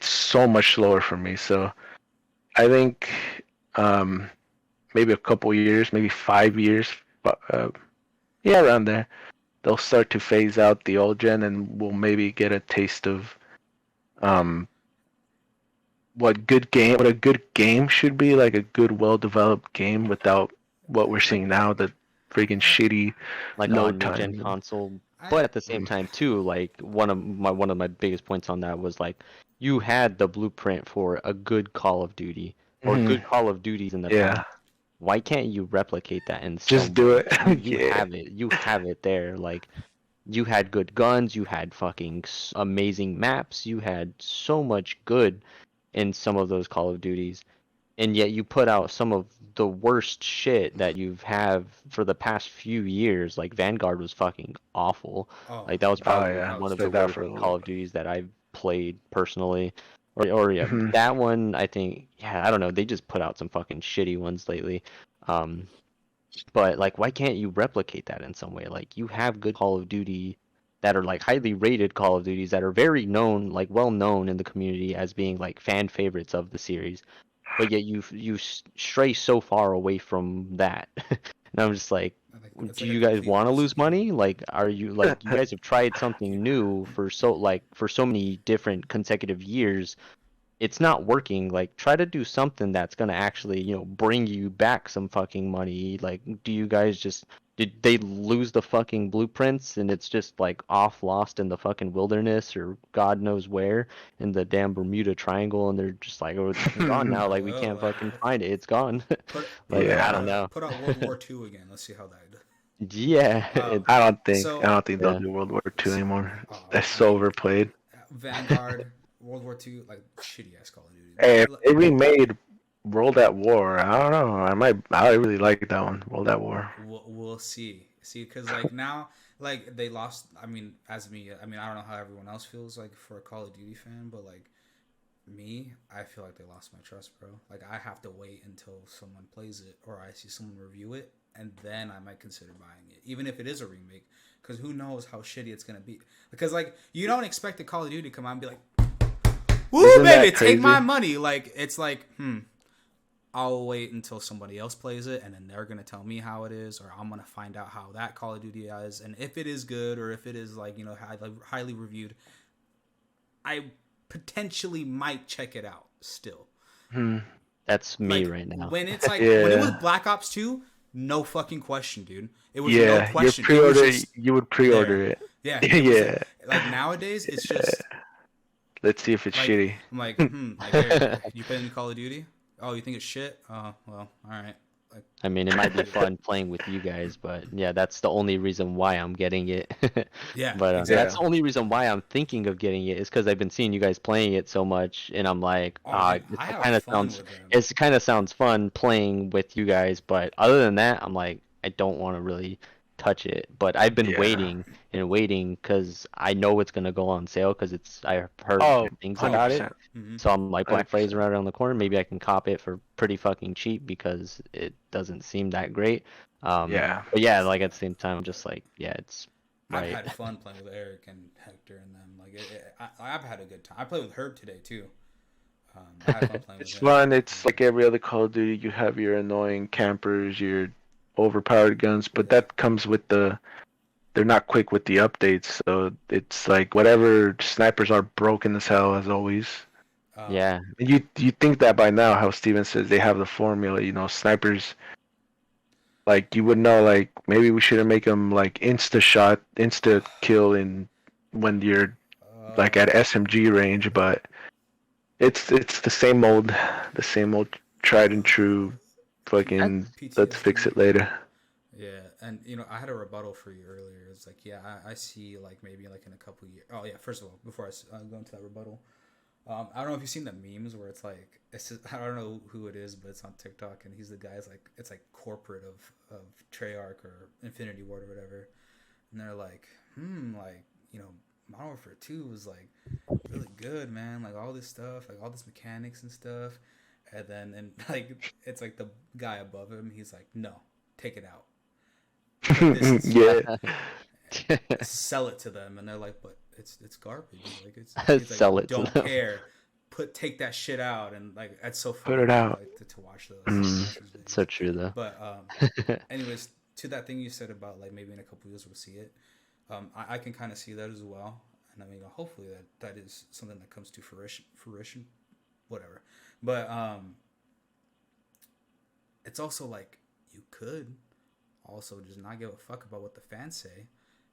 so much slower for me. So I think maybe a couple years, maybe 5 years, yeah, around there, they'll start to phase out the old gen, and we'll maybe get a taste of um, what a good game should be, like a good, well developed game without what we're seeing now, the freaking shitty like on load new gen time. console. But at the same time too, like one of my biggest points on that was like you had the blueprint for a good Call of Duty or Mhm. good Call of Duties in the Yeah, past. Why can't you replicate that in just some do way? it. You Yeah. have it. You have it there. Like you had good guns, you had fucking amazing maps, you had so much good in some of those Call of Duties, and yet you put out some of the worst shit that you've have for the past few years. Like Vanguard was fucking awful. Oh, Like that was Oh probably yeah, that one was of the played that worst for a little Call bit. of Duties that I've played personally. Or yeah, Mhm. that one I think, yeah, I don't know, they just put out some fucking shitty ones lately. Um, but like, why can't you replicate that in some way? Like, you have good Call of Duty that are like highly rated Call of Duties that are very known, like well known in the community as being like fan favorites of the series, but yet you stray so far away from that. And I'm just like, I think it's do like a you guys complete want to opposite lose game. money? Like, are you like you guys have tried something new for so many different consecutive years, it's not working. Like, try to do something that's gonna actually, bring you back some fucking money. Like, do you guys just did they lose the fucking blueprints and it's just like off lost in the fucking wilderness or God knows where in the damn Bermuda Triangle, and they're just like, oh, it's gone now. Like, we Well, can't like fucking find it. It's gone. Like, I don't Yeah, know. put out World War II again. Let's see how that. Yeah, Um, I don't think I so don't think they'll yeah. do World War II s- anymore. That's I so mean, overplayed. Vanguard, World War II, like shitty ass Call of Duty. Hey, if they remade World at War, I don't know. I really like that one, World at War. We'll see. See, because like now, like they lost. I mean, as me, I mean, I don't know how everyone else feels like for a Call of Duty fan, but like me, I feel like they lost my trust, bro. Like I have to wait until someone plays it or I see someone review it, and then I might consider buying it, even if it is a remake. Because who knows how shitty it's gonna be? Because like you don't expect a Call of Duty to come out and be like, "Woo, Isn't baby, that take my crazy? money!" Like it's like, I'll wait until somebody else plays it, and then they're gonna tell me how it is, or I'm gonna find out how that Call of Duty is, and if it is good, or if it is like highly reviewed, I potentially might check it out still. Hmm. That's me Like right now. when it's like when it was Yeah, Black Ops 2, no fucking question, dude. It was no yeah. Your question. It was pre-order, just you would there. pre-order it. Yeah, it was there. Yeah. Like nowadays, it's just Let's see if it's like shitty. I'm like, like here, you play any Call of Duty? Oh, you think it's shit? Oh, well, all right. I mean, it might be fun playing with you guys, but yeah, that's the only reason why I'm getting it. Yeah, But that's exactly. the only reason why I'm thinking of getting it is because I've been seeing you guys playing it so much, and I'm like, Oh man, it I have kind of fun sounds, with them. it kind of sounds fun playing with you guys, but other than that, I'm like, I don't want to really touch it. But I've been Yeah. waiting and waiting because I know it's gonna go on sale because I've heard Oh, good things about it. 100%. Hmm. So I'm like, Black Friday's 100%. right around the corner. Maybe I can cop it for pretty fucking cheap because it doesn't seem that great. Yeah. But yeah, like at the same time, I'm just like, yeah, it's I've right. had fun playing with Eric and Hector and them. Like, I've had a good time. I played with Herb today too. I had fun playing with It's him. fun. It's like every other Call of Duty. You have your annoying campers, your overpowered guns, but Yeah. that comes with they're not quick with the updates. So it's like whatever snipers are broken as hell as always. Um, Yeah, And you think that by now, how Steven says they have the formula. Snipers like you would know like maybe we shouldn't make them like insta shot, insta kill in when you're like at SMG range, but it's the same old tried and true fucking let's fix PTSD. it later. Yeah, and I had a rebuttal for you earlier. It's like, yeah, I see like maybe like in a couple years. Oh yeah, first of all, before I go into that rebuttal, I don't know if you've seen the memes where it's just, I don't know who it is, but it's on TikTok, and he's the guy's like it's like corporate of Treyarch or Infinity Ward or whatever, and they're like, like Modern Warfare 2 was like really good, man. Like all this stuff, like all this mechanics and stuff, and like it's like the guy above him, he's like, no, take it out. Put this Yeah. instead. Sell it to them, and they're like, but it's garbage. Like he's like, sell it to don't them. care. Take that shit out, and like that's so Put funny it out. like to watch those. It's so true though. But anyways, to that thing you said about like maybe in a couple years we'll see it. I can kind of see that as well, and I mean hopefully that is something that comes to fruition, whatever. But it's also like you could also just not give a fuck about what the fans say.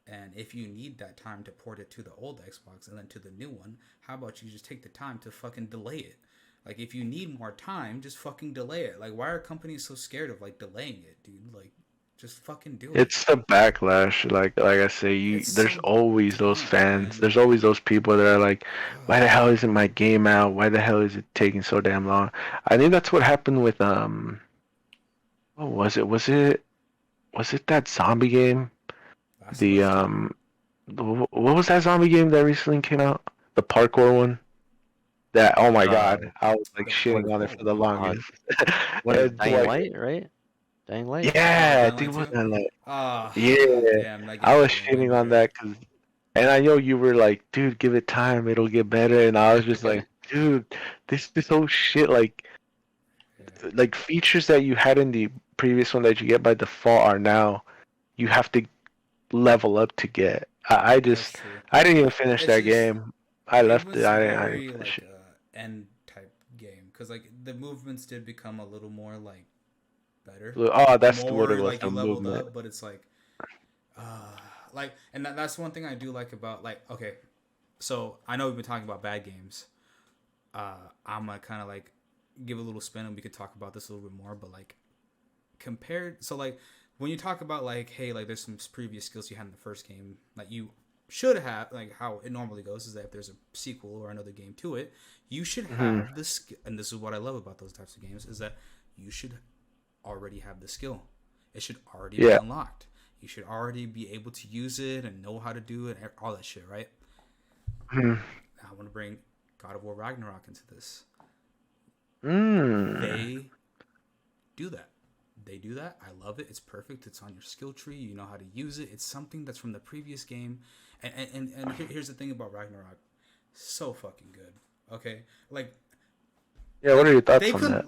And if you need that time to port it to the old Xbox and then to the new one, how about you just take the time to fucking delay it? Like, if you need more time, just fucking delay it. Like, why are companies so scared of, like, delaying it, dude? Like, just fucking do it. It's the backlash. Like I say, It's there's so always those dumb, fans. man. There's always those people that are like, why the hell isn't my game out? Why the hell is it taking so damn long? I think that's what happened with what was it? Was it that zombie game? Last of The Us 2? what was that zombie game that recently came out? The parkour one. That oh my Uh, god, I was like what shitting on it for the uh, longest. what is And, Dying like, Light, right? Dying Light. Oh, yeah, I Dying think Light it was 2? that like Ah, yeah. damn, that I game's was getting way shitting on better. that because, and I know you were like, dude, give it time, it'll get better, and I was just like, dude, this whole shit Yeah, like features that you had in the previous one that you get by default are now you have to level up to get. that's true. I didn't even finish It's that just, game. I it left it. was I didn't very, finish like, it. end type game. Because, like, the movements did become a little more, like, better. Oh, The that's what it more was. like The you leveled movement. up, but it's uh, like, and that's one thing I do like about like, okay, so I know we've been talking about bad games. I'm gonna kind of like give a little spin, and we could talk about this a little bit more. But like, compared, so like when you talk about like, hey, like there's some previous skills you had in the first game that you should have, like how it normally goes is that if there's a sequel or another game to it, you should have the skill. And this is what I love about those types of games is that you should already have the skill. It should already be unlocked. You should already be able to use it and know how to do it, and all that shit, right? Hmm. I want to bring God of War Ragnarok into this. Mm. They do that. They do that. I love it. It's perfect. It's on your skill tree. You know how to use it. It's something that's from the previous game. And here's the thing about Ragnarok. So fucking good. Okay? Like, Yeah, what are your thoughts they on could. that?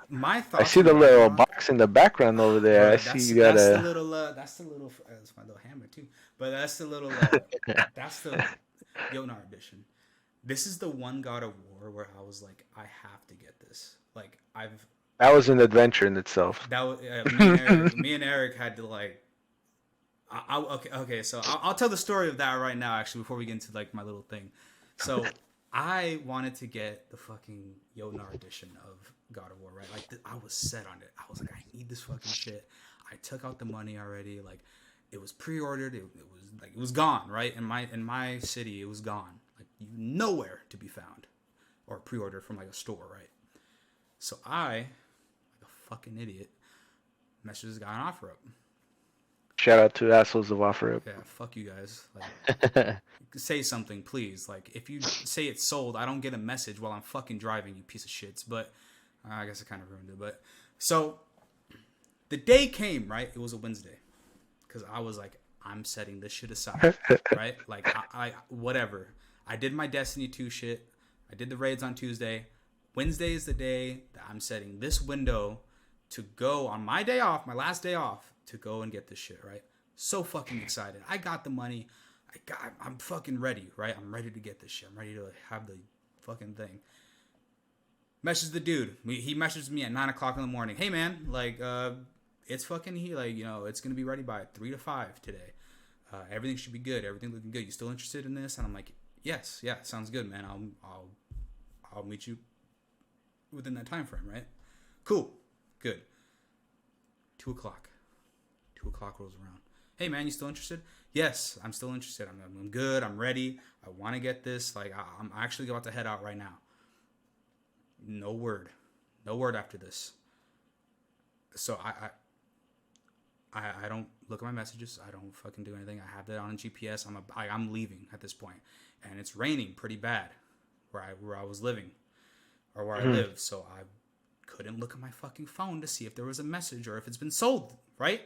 My I thoughts see on the little Ragnarok. box in the background over there. I Bro, see you got that's the a. little that's my little hammer too. But that's the little that's the Yonar edition. This is the one God of War where I was like, I have to get this. Like That was an adventure in itself. that was me and Eric had to like. Okay. So I'll tell the story of that right now. Actually, before we get into like my little thing. So I wanted to get the fucking Yodnar edition of God of War, right? Like, I was set on it. I was like, I need this fucking shit. I took out the money already. Like, it was pre-ordered. It was gone, right? In my city, it was gone. Like, nowhere to be found, or pre-ordered from like a store, right? So I, like a fucking idiot, messaged this guy on OfferUp. Shout out to assholes of OfferUp. Yeah, fuck you guys. Like, say something, please. Like, if you say it's sold, I don't get a message while I'm fucking driving, you piece of shits. But I guess I kind of ruined it. But so the day came, right? It was a Wednesday, because I was like, I'm setting this shit aside, right? Like, I whatever. I did my Destiny 2 shit. I did the raids on Tuesday. Wednesday is the day that I'm setting this window to go on my day off, my last day off, to go and get this shit, right? So fucking excited. I got the money. I'm fucking ready, right? I'm ready to get this shit. I'm ready to have the fucking thing. Message the dude. He messaged me at 9 o'clock in the morning. Hey man, like, it's fucking he, like, you know, it's gonna be ready by 3 to 5 today. Everything should be good. Everything looking good. You still interested in this? And I'm like, yes, yeah, sounds good, man. I'll meet you within that time frame, right? Cool, good. 2 o'clock. 2 o'clock rolls around. Hey man, you still interested? Yes, I'm still interested. I'm good. I'm ready. I want to get this. Like, I'm actually about to head out right now. No word after this. So I don't look at my messages. I don't fucking do anything. I have that on GPS. I'm leaving at this point, and it's raining pretty bad where I was living, or where I live. So I couldn't look at my fucking phone to see if there was a message or if it's been sold. Right?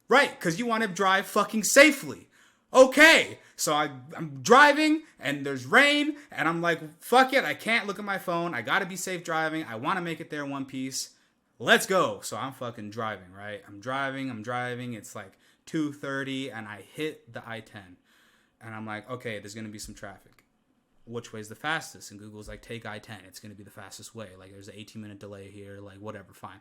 Right, because you want to drive fucking safely. Okay, so I'm driving, and there's rain, and I'm like, fuck it, I can't look at my phone. I gotta be safe driving. I want to make it there in one piece. Let's go. So I'm fucking driving, right? I'm driving. It's like 2:30, and I hit the I-10. And I'm like, okay, there's going to be some traffic. Which way's the fastest? And Google's like, take I-10. It's going to be the fastest way. Like, there's an 18-minute delay here. Like, whatever, fine.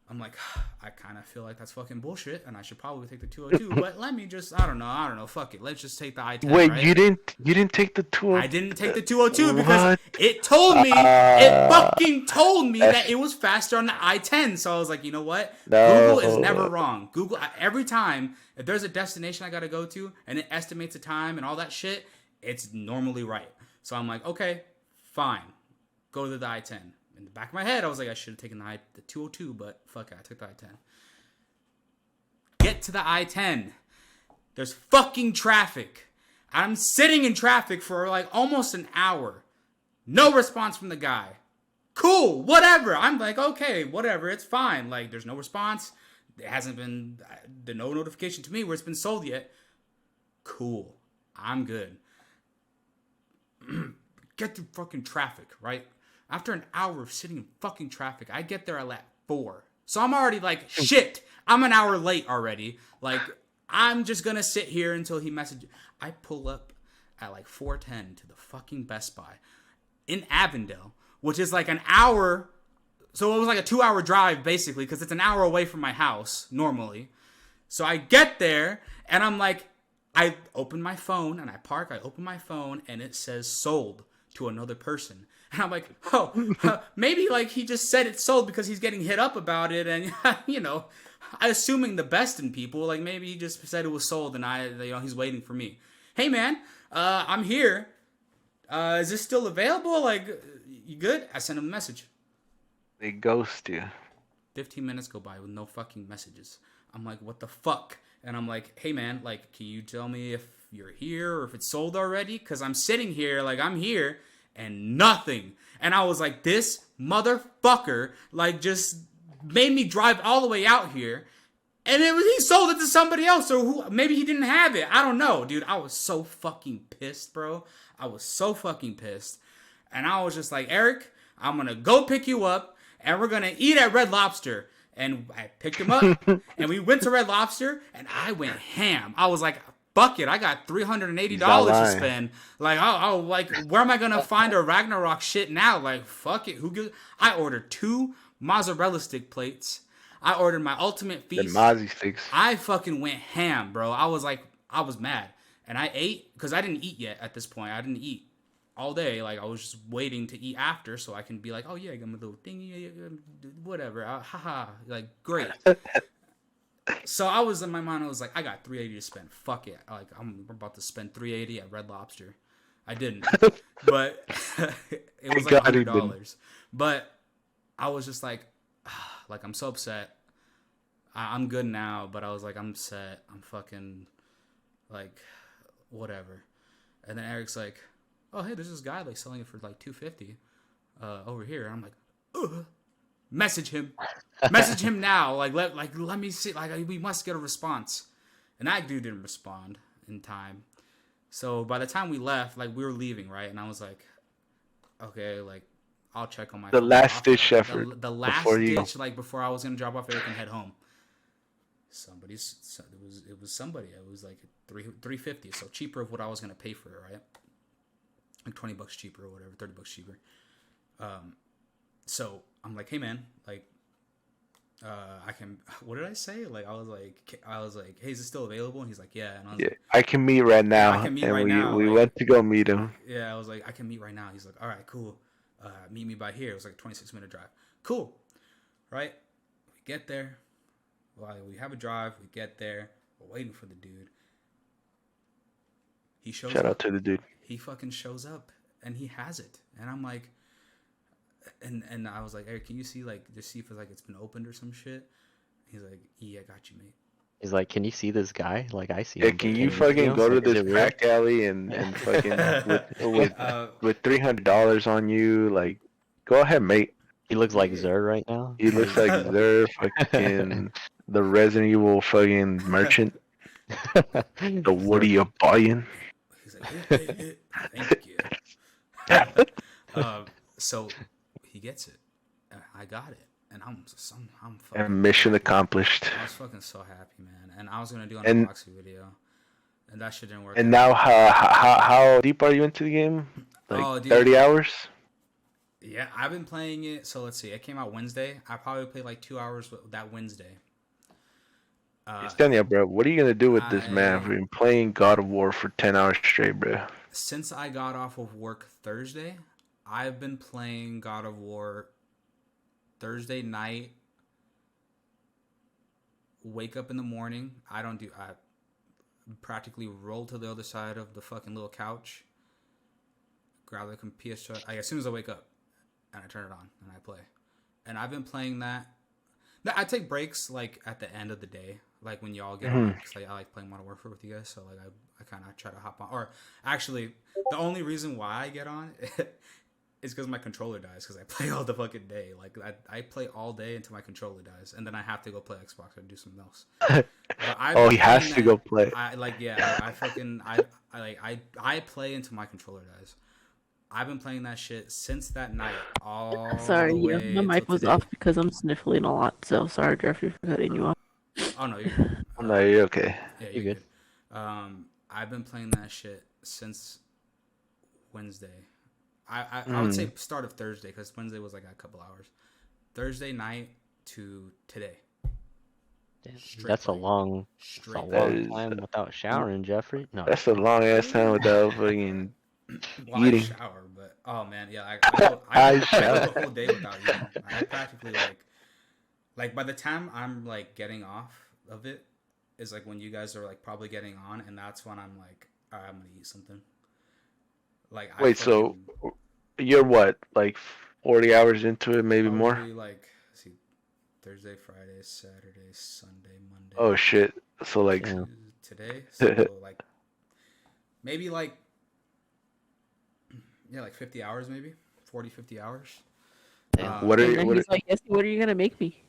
I'm like, I kind of feel like that's fucking bullshit, and I should probably take the 202. But let me just, I don't know, fuck it. Let's just take the I-10. Wait, right? you didn't take the 202? I didn't take the 202 because it told me, it fucking told me that it was faster on the I-10. So I was like, you know what? No. Google is never wrong. Google, every time, if there's a destination I gotta go to and it estimates a time and all that shit, it's normally right. So I'm like, okay, fine, go to the I-10. In the back of my head, I was like, I should have taken the 202, but fuck it, I took the I-10. Get to the I-10. There's fucking traffic. I'm sitting in traffic for like almost an hour. No response from the guy. Cool, whatever. I'm like, okay, whatever, it's fine. Like, there's no response. There hasn't been no notification to me where it's been sold yet. Cool, I'm good. Get through fucking traffic, right? After an hour of sitting in fucking traffic, I get there at like 4. So I'm already like, shit, I'm an hour late already. Like, I'm just gonna sit here until he messages. I pull up at like 4:10 to the fucking Best Buy in Avondale, which is like an hour. So it was like a 2-hour drive basically, because it's an hour away from my house normally. So I get there and I'm like, I open my phone and I park. I open my phone and it says sold to another person. And I'm like, oh, maybe like he just said it's sold because he's getting hit up about it. And, you know, I assuming the best in people, like maybe he just said it was sold and he's waiting for me. Hey man, I'm here. Is this still available? Like, you good? I sent him a message. They ghost you. 15 minutes go by with no fucking messages. I'm like, what the fuck? And I'm like, hey man, like, can you tell me if you're here or if it's sold already? Because I'm sitting here, like, I'm here. And nothing. And I was like, this motherfucker, like, just made me drive all the way out here. And he sold it to somebody else. Or maybe he didn't have it. I don't know, dude. I was so fucking pissed, bro. I was so fucking pissed. And I was just like, Eric, I'm going to go pick you up. And we're going to eat at Red Lobster. And I picked him up. And we went to Red Lobster. And I went ham. I was like, fuck it, I got $380 to spend. Like, like, where am I gonna find a Ragnarok shit now? Like, fuck it, who gives? I ordered 2 mozzarella stick plates. I ordered my ultimate feast. The Mozzie sticks. I fucking went ham, bro. I was mad, and I ate because I didn't eat yet at this point. I didn't eat. all day. Like I was just waiting to eat after, so I can be like, oh yeah, I got my little thingy, whatever. Haha, like great. So I was in my mind. I was like, I got $380 to spend. Fuck it. Like I'm about to spend $380 at Red Lobster. I didn't, but it was like $100. But I was just like I'm so upset. I'm good now, but I was like, I'm upset. I'm fucking like whatever. And then Eric's like, oh hey, there's this guy like selling it for like $250 over here. I'm like, ugh. Message him now. Like let me see. Like we must get a response. And that dude didn't respond in time. So by the time we left, like we were leaving, right? And I was like, okay, like I'll check on my last ditch effort. The last ditch, like before I was gonna drop off Eric and head home. It was somebody. It was like $350, so cheaper of what I was gonna pay for it, right? Like $20 cheaper or whatever, $30 cheaper. So I'm like, hey man, like, I can. What did I say? Like, I was like, hey, is it still available? And he's like, yeah. And I was like, I can meet right now. I can meet right now. We like, went to go meet him. Yeah, I was like, I can meet right now. He's like, all right, cool. Meet me by here. It was like a 26-minute drive. Cool, right? We get there. Well, we have a drive. We get there. We're waiting for the dude. He shows up. Shout out to the dude. He fucking shows up and he has it, and I'm like. And I was like, Eric, can you see like just see if it's like it's been opened or some shit? He's like, yeah, I got you, mate. He's like, can you see this guy? Like I see him. Him. Can you fucking go to this crack alley and fucking with $300 on you? Like, go ahead, mate. He looks like Zer right now. He looks like Zer, fucking the Resident Evil fucking merchant. The what are you buying? He's like, thank you. So. He gets it. I got it, and I'm fucking. And mission accomplished. I was fucking so happy, man. And I was gonna do an unboxing video, and that shit didn't work. And now, how deep are you into the game? Like 30 hours? Yeah, I've been playing it. So let's see. It came out Wednesday. I probably played like 2 hours that Wednesday. Stenya, bro, what are you gonna do with this man? We've been playing God of War for 10 hours straight, bro. Since I got off of work Thursday. I've been playing God of War Thursday night. Wake up in the morning. I practically roll to the other side of the fucking little couch. Grab the PS4. As soon as I wake up, and I turn it on and I play. And I've been playing that. I take breaks like at the end of the day, like when y'all get on. Cause I like playing Modern Warfare with you guys, so like I kind of try to hop on. Or actually, the only reason why I get on. It's because my controller dies because I play all the fucking day. Like I play all day until my controller dies, and then I have to go play Xbox or do something else. He has to go play. I play until my controller dies. I've been playing that shit since that night. Sorry, my mic was off because I'm sniffling a lot. So sorry, Jeffrey, for cutting you off. Oh no, you're good. No, you're okay. Yeah, you're good. I've been playing that shit since Wednesday. I would say start of Thursday because Wednesday was like a couple hours. Thursday night to today. That's a long time without showering, Jeffrey. No, that's a long ass time without fucking eating. I shower, but oh man, yeah, I shower the whole day without eating. I practically like by the time I'm like getting off of it is like when you guys are like probably getting on, and that's when I'm like, all right, I'm gonna eat something. Like, wait, so you're what, like 40 hours into it, maybe more? Like, see, Thursday, Friday, Saturday, Sunday, Monday. Oh shit! So like today, so like maybe like like 50 hours, maybe 40, 50 hours. What are you? He's like, yes, what are you gonna make me?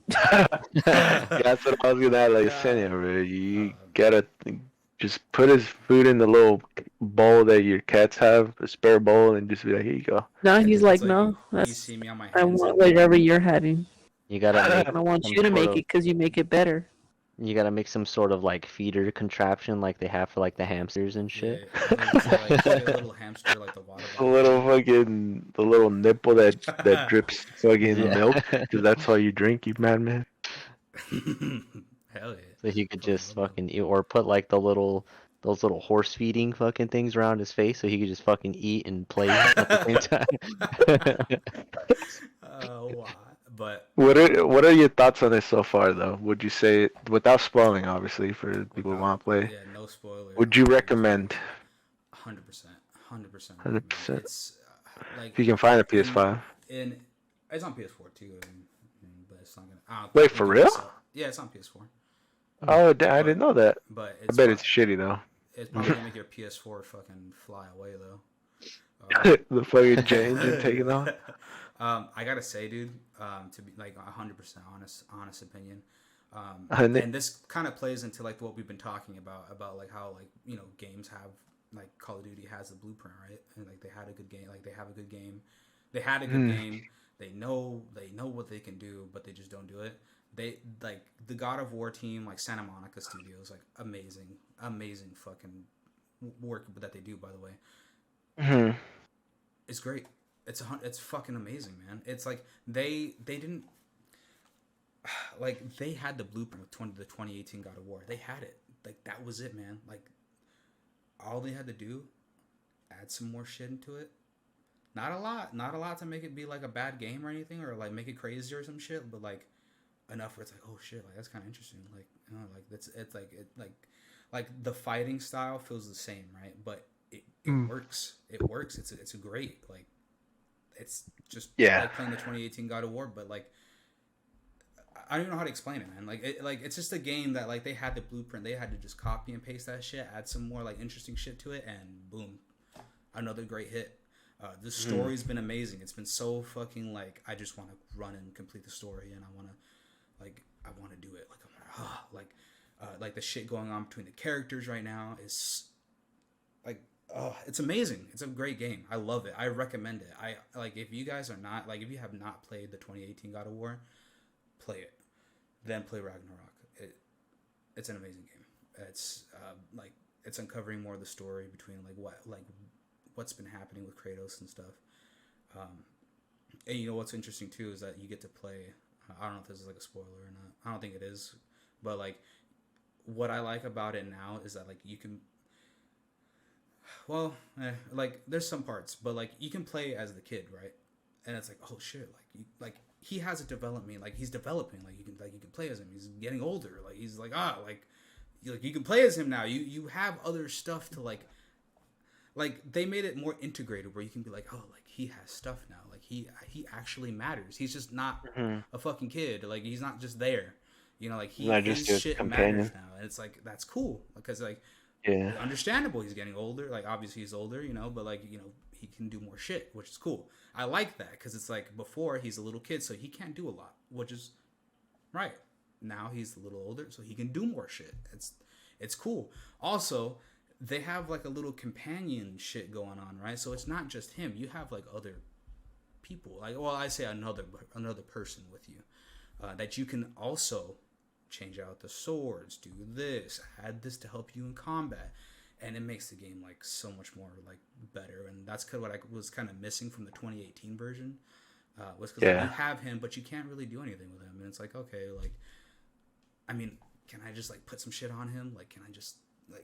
That's what I was gonna like send you. You gotta. Just put his food in the little bowl that your cats have, a spare bowl, and just be like, here you go. No, he's like, no. You see me on my hands. I want whatever you're having. You gotta. I want you to make it because you make it better. You gotta make some sort of like feeder contraption like they have for like the hamsters and shit. Yeah, like a little hamster, like the water bottle. The little nipple that drips fucking milk, because that's all you drink, you madman. Hell yeah. So you could just fucking eat, or put like the little those little horse feeding fucking things around his face so he could just fucking eat and play at the same time. Why? But What are your thoughts on it so far, though? Would you say, without spoiling, obviously, for people who without, want to play, yeah, no spoilers. would you recommend? 100%, 100% recommend. 100%. It's like If you can find a in PS5. in it's on PS4 too, but it's not gonna. I don't Wait, think for it real? will sell. Yeah, it's on PS4. Oh, I didn't know that. But I it's bet it's shitty though. it's probably gonna make your PS4 fucking fly away though. The fucking change and taking off. I gotta say, dude, to be like 100% honest opinion, And and this kind of plays into like what we've been talking about like how like games have like Call of Duty has a blueprint, right? And like they had a good game, like they have a good game, they had a good game. They know what they can do, but they just don't do it. They like the God of War team, like Santa Monica Studios, like amazing fucking work that they do. By the way, it's great. It's fucking amazing, man. It's like they didn't like they had the blueprint with the 2018 God of War. They had it. Like that was it, man. Like all they had to do, add some more shit into it. Not a lot to make it be like a bad game or anything, or like make it crazy or some shit, but like enough where it's like, oh shit, like that's kind of interesting. Like, like it's like the fighting style feels the same, right? But it works. It works. It's a great like. It's just like playing the 2018 God of War, but like I don't even know how to explain it, man. Like it's just a game that like they had the blueprint. They had to just copy and paste that shit, add some more like interesting shit to it, and boom, another great hit. The story's been amazing. It's been so fucking like I just want to run and complete the story, and I want to do it. Like the shit going on between the characters right now is like it's amazing. It's a great game. I love it. I recommend it. I like if you guys are not like if you have not played the 2018 God of War, play it. Then play Ragnarok. It's an amazing game. It's like it's uncovering more of the story between what's been happening with Kratos and stuff. And you know what's interesting too is that you get to play. I don't know if this is like a spoiler or not. I don't think it is, but like what I like about it now is that like you can. Well, like there's some parts, but like you can play as the kid, right? And it's like, oh shit, like he has a development, like he's developing, like you can play as him. He's getting older, like he's like like you can play as him now. You have other stuff to like they made it more integrated where you can be like, oh, like he has stuff now, like he actually matters. He's just not a fucking kid, like he's not just there, like his shit companion. Matters now, and it's like that's cool because like understandable. He's getting older, like obviously he's older, but like he can do more shit, which is cool. I like that because it's like before he's a little kid, so he can't do a lot, which is right. Now he's a little older, so he can do more shit. It's cool. Also, they have like a little companion shit going on, right? So it's not just him. You have like other people, like I say another person with you that you can also change out the swords, do this, add this to help you in combat, and it makes the game like so much more like better. And that's kind of what I was kind of missing from the 2018 version was because like, you have him, but you can't really do anything with him. And it's like, okay, like I mean, can I just like put some shit on him? Like, can I just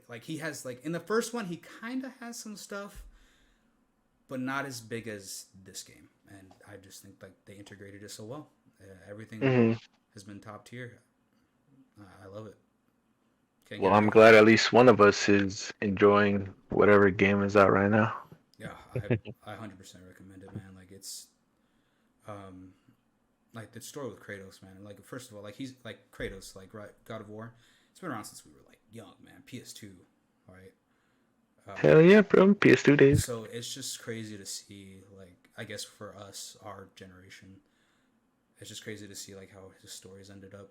like he has like in the first one he kind of has some stuff, but not as big as this game. And I just think like they integrated it so well. Everything has been top tier. I love it. Well, I'm glad at least one of us is enjoying whatever game is out right now. Yeah, I 100% recommend it, man. Like it's, like the story with Kratos, man. Like first of all, like he's like Kratos, like right, God of War. It's been around since we were like young, man. PS2, right? Hell yeah, bro. PS2 days. So it's just crazy to see, like I guess for us, our generation, it's just crazy to see like how his stories ended up,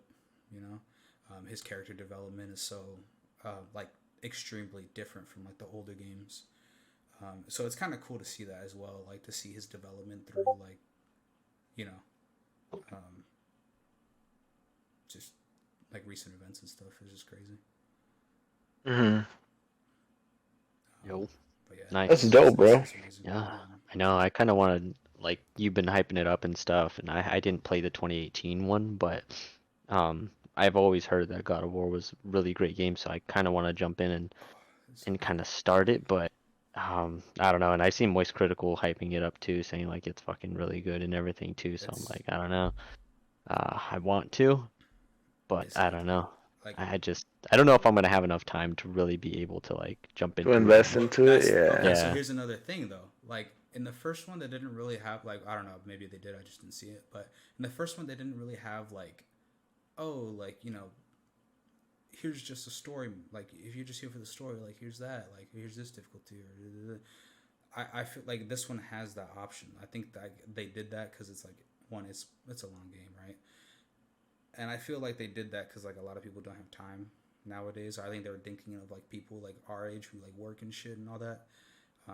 his character development is so like extremely different from like the older games. So it's kind of cool to see that as well, like to see his development through like, just like recent events and stuff is just crazy. Yo, but yeah, nice. That's dope, bro. Yeah, I know. I kind of want to like you've been hyping it up and stuff, and I didn't play the 2018 one, but I've always heard that God of War was a really great game, so I kind of want to jump in and and kind of start it, but I don't know. And I see Moist Critical hyping it up too, saying like it's fucking really good and everything too. So I'm like, I don't know. I want to, but it's I don't know. like I don't know if I'm gonna have enough time to really be able to like jump To into invest it. into it, yeah. okay. So Yeah. here's another thing though. Like in the first one, they didn't really have like I don't know. Maybe they did. I just didn't see it. But in the first one, they didn't really have like like here's just a story. Like if you're just here for the story, like here's that. Like here's this difficulty. Or I feel like this one has that option. I think that they did that because it's like one, it's a long game, right? And I feel like they did that because like a lot of people don't have time nowadays. I think they were thinking of like people like our age who like work and shit and all that.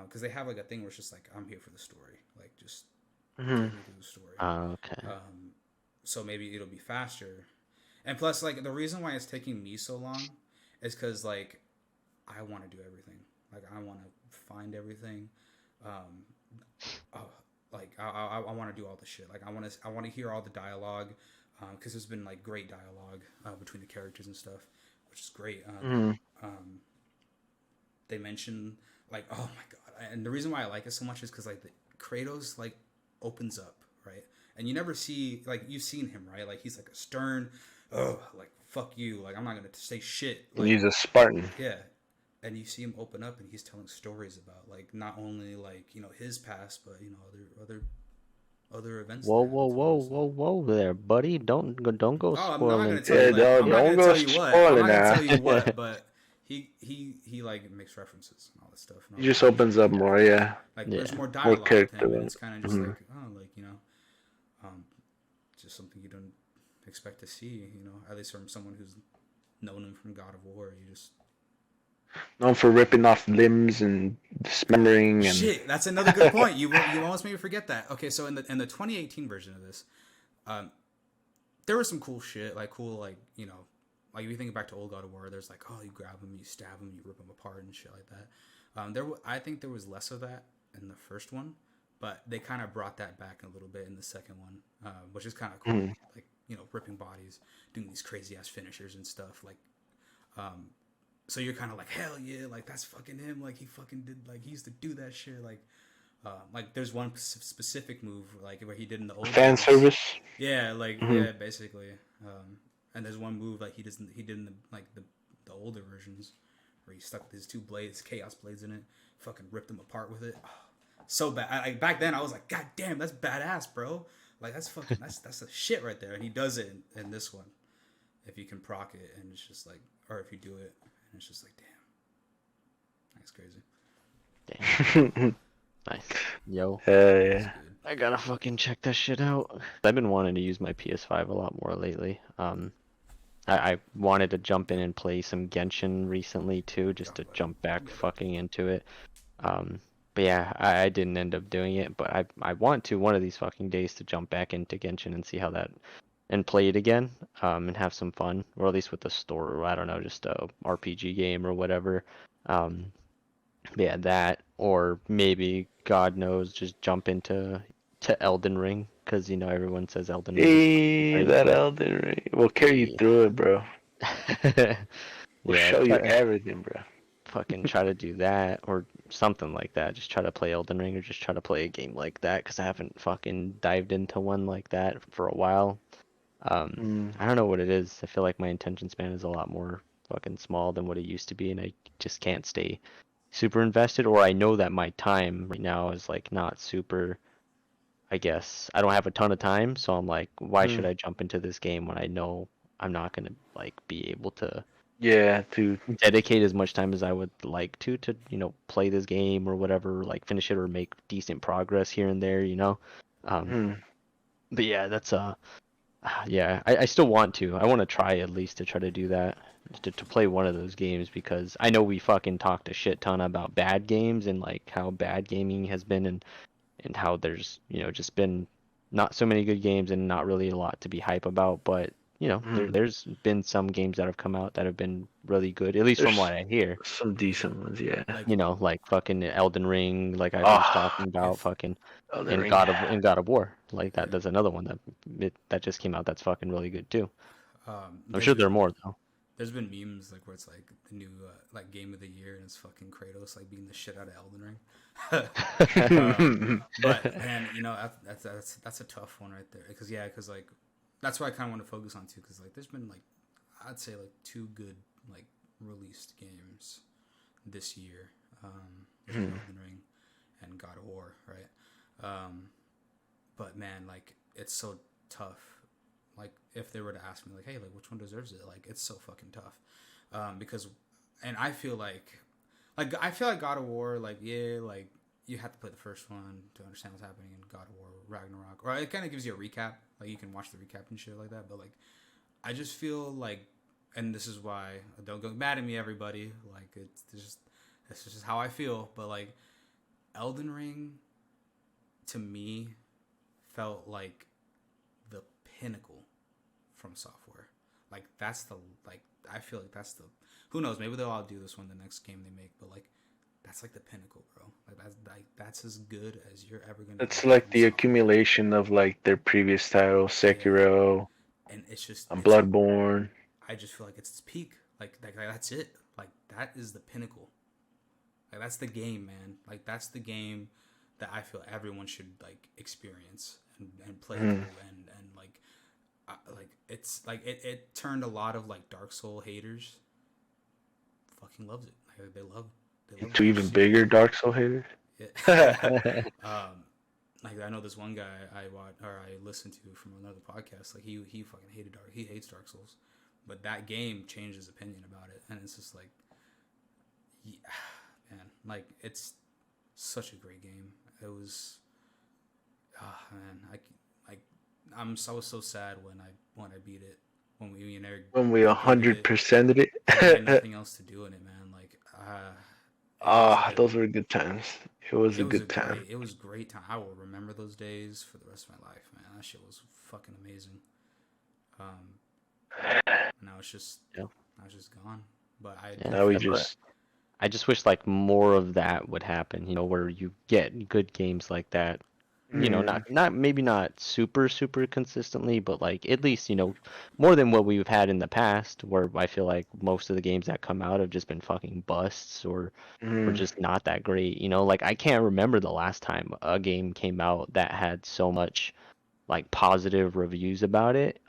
Because they have like a thing where it's just like I'm here for the story, like just take me through the story. Okay. So maybe it'll be faster. And plus, like the reason why it's taking me so long is because like I want to do everything. Like I want to find everything. Like I want to do all the shit. Like I want to hear all the dialogue. Because there's been like great dialogue between the characters and stuff, which is great. They mention like, oh my god, and the reason why I like it so much is because like the Kratos like opens up, right, and you never see like you've seen him, right, like he's like a stern, like fuck you, like I'm not gonna say shit. Like, He's a Spartan. Yeah, and you see him open up and he's telling stories about like not only like his past, but other events. Whoa there, buddy! Don't go Oh, I'm not spoiling. gonna tell you. Like, I'm not don't gonna go tell you what. I'm spoiling not gonna now. tell you what. But he like makes references and all that stuff. He just opens up more, yeah. Like Yeah. there's more dialogue with character him, and then. it's kind of just like just something you don't expect to see. At least from someone who's known him from God of War. You just Known for ripping off limbs and dismembering and shit. That's another good point. You almost made me forget that. Okay, so in the 2018 version of this, there was some cool shit, like like if you think back to old God of War, there's like, oh, you grab him, you stab him, you rip him apart and shit like that. I think there was less of that in the first one, but they kind of brought that back a little bit in the second one, which is kind of cool. Like ripping bodies, doing these crazy ass finishers and stuff. Like, so you're kind of like, hell yeah, like that's fucking him. Like he fucking did, like he used to do that shit. Like there's one specific move like where he did in the old fan games. service. Yeah, like yeah, basically. And there's one move like he did in the older versions where he stuck his two blades, chaos blades in it, fucking ripped them apart with it. Oh, so bad. Back then I was like, god damn, that's badass, bro. Like that's fucking that's the shit right there. And he does it in this one. If you can proc it, and it's just like, or if you do it, and it's just like, damn, that's crazy. Damn. Nice. Yo. Yeah. I gotta fucking check that shit out. I've been wanting to use my PS5 a lot more lately. I wanted to jump in and play some Genshin recently too, just to jump back fucking into it. But yeah, I didn't end up doing it, but I want to one of these fucking days to jump back into Genshin and see how that and play it again, and have some fun, or at least with the store, or I don't know, just a RPG game or whatever. Yeah, that, or maybe God knows, just jump into Elden Ring, because everyone says Elden Ring. Hey, that Elden Ring. We'll carry you through it, bro. We'll show you everything, bro. Fucking try to do that, or something like that. Just try to play Elden Ring, or just try to play a game like that, because I haven't fucking dived into one like that for a while. I don't know what it is. I feel like my attention span is a lot more fucking small than what it used to be, and I just can't stay super invested, or I know that my time right now is like not super, I guess I don't have a ton of time, so I'm like, why should I jump into this game when I know I'm not gonna like be able to dedicate as much time as I would like to play this game or whatever, like finish it or make decent progress here and there, but yeah, that's yeah, I still want to. I want to try at least to try to do that, to play one of those games, because I know we fucking talked a shit ton about bad games and like how bad gaming has been, and how there's just been not so many good games and not really a lot to be hype about, but there's been some games that have come out that have been really good, at least from what I hear. Some decent ones, yeah. Like fucking Elden Ring, like I was talking about, fucking and God of War, like that. There's another one that just came out that's fucking really good too. I'm sure there are more though. there's been memes like where it's like the new like game of the year and it's fucking Kratos like beating the shit out of Elden Ring. But man, you know that's a tough one right there because like that's what I kind of want to focus on too because like there's been like I'd say like 2 good like released games this year, Elden Ring and God of War, right? But man, like it's so tough. Like if they were to ask me, like, hey, like which one deserves it? Like it's so fucking tough, because, and I feel like God of War, like yeah, like you have to play the first one to understand what's happening in God of War Ragnarok, or it kind of gives you a recap, like you can watch the recap and shit like that. But like, I just feel like, and this is why don't go mad at me, everybody. Like it's just how I feel. But like, Elden Ring, to me, felt like the pinnacle from software. Like that's the like I feel like that's the who knows, maybe they'll all do this one the next game they make, but like that's like the pinnacle, bro. Like that's as good as you're ever gonna It's get like from the software. accumulation of like their previous titles, Sekiro, And it's just Bloodborne. I just feel like it's its peak. Like that's it. Like that is the pinnacle. Like that's the game, man. Like that's the game that I feel everyone should like experience and play through and like it's like it turned a lot of like Dark Soul haters fucking loves it. Like, they love To even bigger Dark Soul haters. Yeah. Like I know this one guy I listened to from another podcast. Like he fucking he hates Dark Souls, but that game changed his opinion about it, and it's just like, yeah, man, like it's such a great game. It was, man, I was so sad when I beat it when we when we 100%ed it. I had nothing else to do in it, man. Like those were good times. It was a good time. It was a great time. I will remember those days for the rest of my life, man. That shit was fucking amazing. Now it's just gone. But I just wish like more of that would happen, you know, where you get good games like that. You know, not maybe not super consistently, but like at least, you know, more than what we've had in the past, where I feel like most of the games that come out have just been fucking busts or just not that great. You know, like I can't remember the last time a game came out that had so much like positive reviews about it,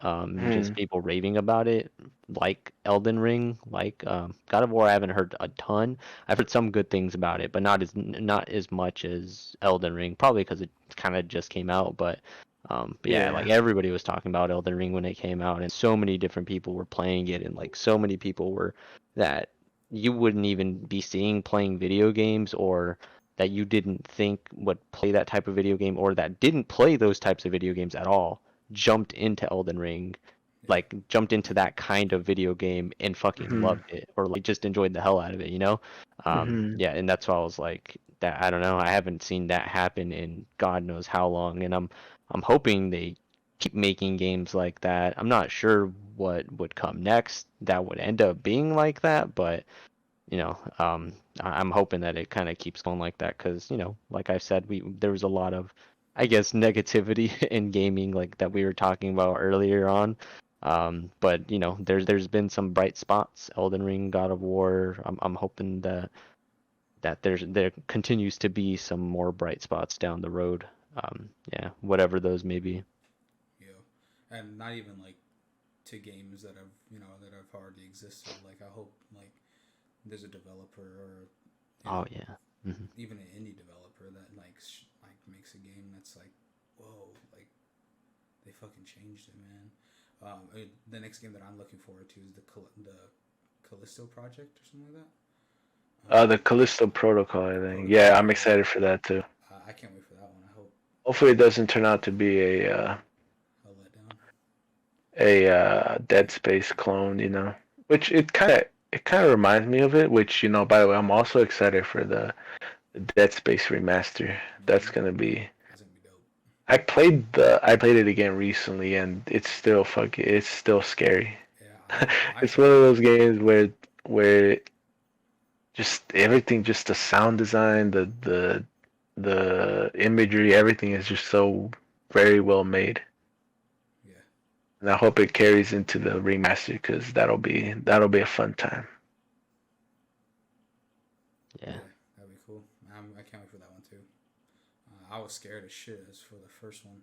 just people raving about it, like Elden Ring, like God of War. I haven't heard a ton. I've heard some good things about it, but not as much as Elden Ring, probably because it kind of just came out. But yeah, like everybody was talking about Elden Ring when it came out, and so many different people were playing it, and like so many people were that you wouldn't even be seeing playing video games or that you didn't think would play that type of video game or that didn't play those types of video games at all jumped into Elden Ring, like jumped into that kind of video game and fucking loved it or like just enjoyed the hell out of it, you know? Yeah, and that's why I was like that. I don't know. I haven't seen that happen in God knows how long, and I'm hoping they keep making games like that. I'm not sure what would come next that would end up being like that, but you know, I'm hoping that it kind of keeps going like that because, you know, like I said, there was a lot of, I guess, negativity in gaming like that we were talking about earlier on. But you know, there's been some bright spots. Elden Ring, God of War. I'm hoping that there continues to be some more bright spots down the road. Yeah, whatever those may be. Yeah, and not even like to games that have already existed. Like I hope like there's a developer or even an indie developer that like makes a game that's like, whoa, like they fucking changed it, man. The next game that I'm looking forward to is the Callisto Project or something like that. The Callisto Protocol, I think. Yeah, I'm excited for that too. I can't wait for that one. I hope. Hopefully, it doesn't turn out to be a letdown. A Dead Space clone, you know. Which it kind of reminds me of it. Which, you know, by the way, I'm also excited for the Dead Space remaster. That's gonna be. Dope. I played it again recently, and it's still scary. Yeah, it's one of those games where just everything, just the sound design, the imagery, everything is just so very well made. Yeah, And I hope it carries into the remaster because that'll be a fun time. Yeah. That'd be cool. I can't wait for that one too. I was scared as shit as for the first one.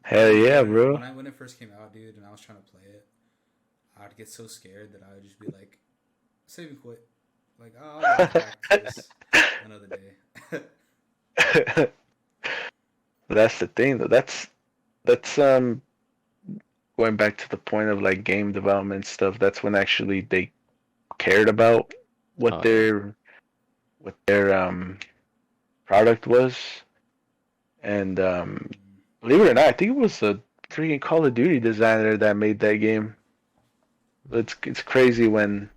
Hell yeah, bro. When it first came out, dude, and I was trying to play it, I'd get so scared that I would just be like, save and quit. Like, oh, I'll get back to this another day. That's the thing, though. That's going back to the point of like game development stuff. That's when actually they cared about what their product was, and believe it or not, I think it was a freaking Call of Duty designer that made that game. It's crazy when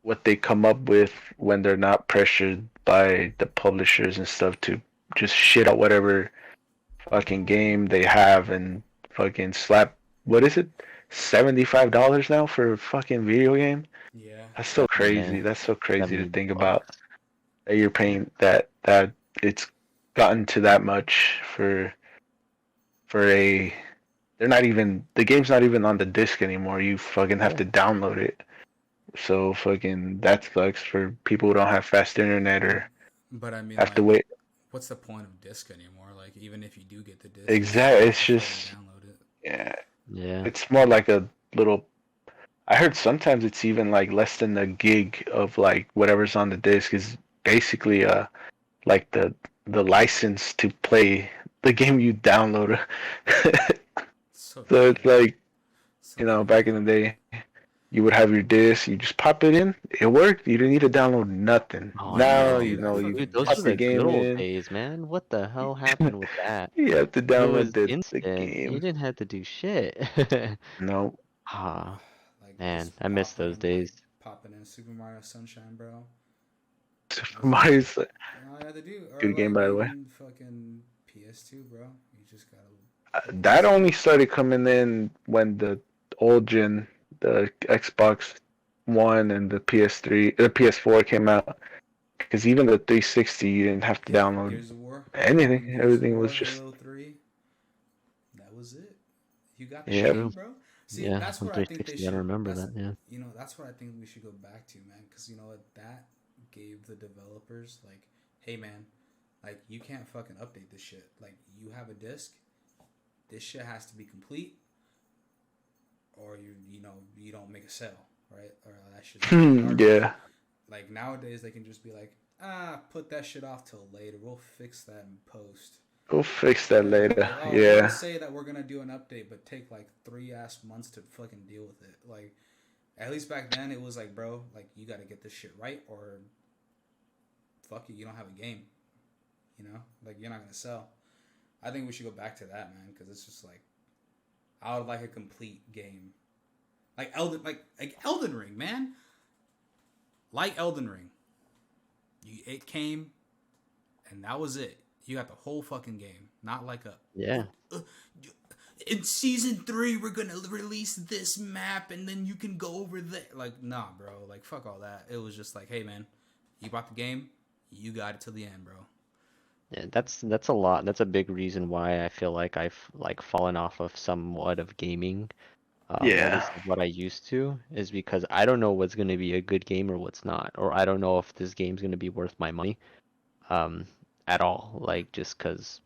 what they come up with when they're not pressured by the publishers and stuff to just shit out whatever fucking game they have and fucking slap, what is it, $75 now for a fucking video game? Yeah. That's so crazy. Yeah. That's so crazy to think $70. about. That you're paying that it's gotten to that much for a, they're not even, the game's not even on the disc anymore. You fucking have to download it. So fucking that sucks for people who don't have fast internet or But I mean, have like, to wait. what's the point of disc anymore? Like, even if you do get the disc, Exactly. It's you just, download it. yeah. Yeah. It's more like a little, I heard sometimes it's even like less than a gig of like whatever's on the disc is basically like the license to play the game you download. So It's like, so back in the day, you would have your disc, you just pop it in, it worked. You didn't need to download nothing. Oh Now, yeah, dude, I you fucking those pop are the the good game old in, days, man. What the hell happened with that? you have to It download was the instant. You game. didn't have to do shit. No. Ah, like man, just I miss those days. popping in Super Mario Sunshine, bro. Super Mario's a All you had to do, or good game, like by the way. even fucking PS2, bro. You just gotta. That only started coming in when the old gen, the Xbox One and the PS3, the PS4 came out. Because even the 360, you didn't have to Yeah, download Gears of War. anything. Gears of Everything was War, just, Halo 3. That was it. You got the yeah. game, bro. See, Yeah, that's on what I think they 360, I should. remember That's, that. Yeah. that's what I think we should go back to, man. Because you know what, that gave the developers like, hey, man, like you can't fucking update this shit. Like you have a disc, this shit has to be complete, or you don't make a sale, right? Or that shit's garbage. Yeah. Like nowadays, they can just be like, put that shit off till later. We'll fix that in post. We'll fix that later. Like, oh, we'll Yeah. say that we're gonna do an update, but take like 3 months to fucking deal with it. Like, at least back then, it was like, bro, like you got to get this shit right, or fuck you, you don't have a game. You know, like you're not gonna sell. I think we should go back to that, man, because it's just like, I would like a complete game, like Elden Ring, man. Like Elden Ring, it came, and that was it. You got the whole fucking game, not like a Yeah. in season 3 we're gonna release this map and then you can go over there. Like, nah, bro. Like, fuck all that. It was just like, hey, man, you bought the game, you got it to the end, bro. Yeah, that's a lot. That's a big reason why I feel like I've like fallen off of somewhat of gaming. At Yeah. least what I used to is because I don't know what's going to be a good game or what's not, or I don't know if this game's going to be worth my money, um, at all. Like just because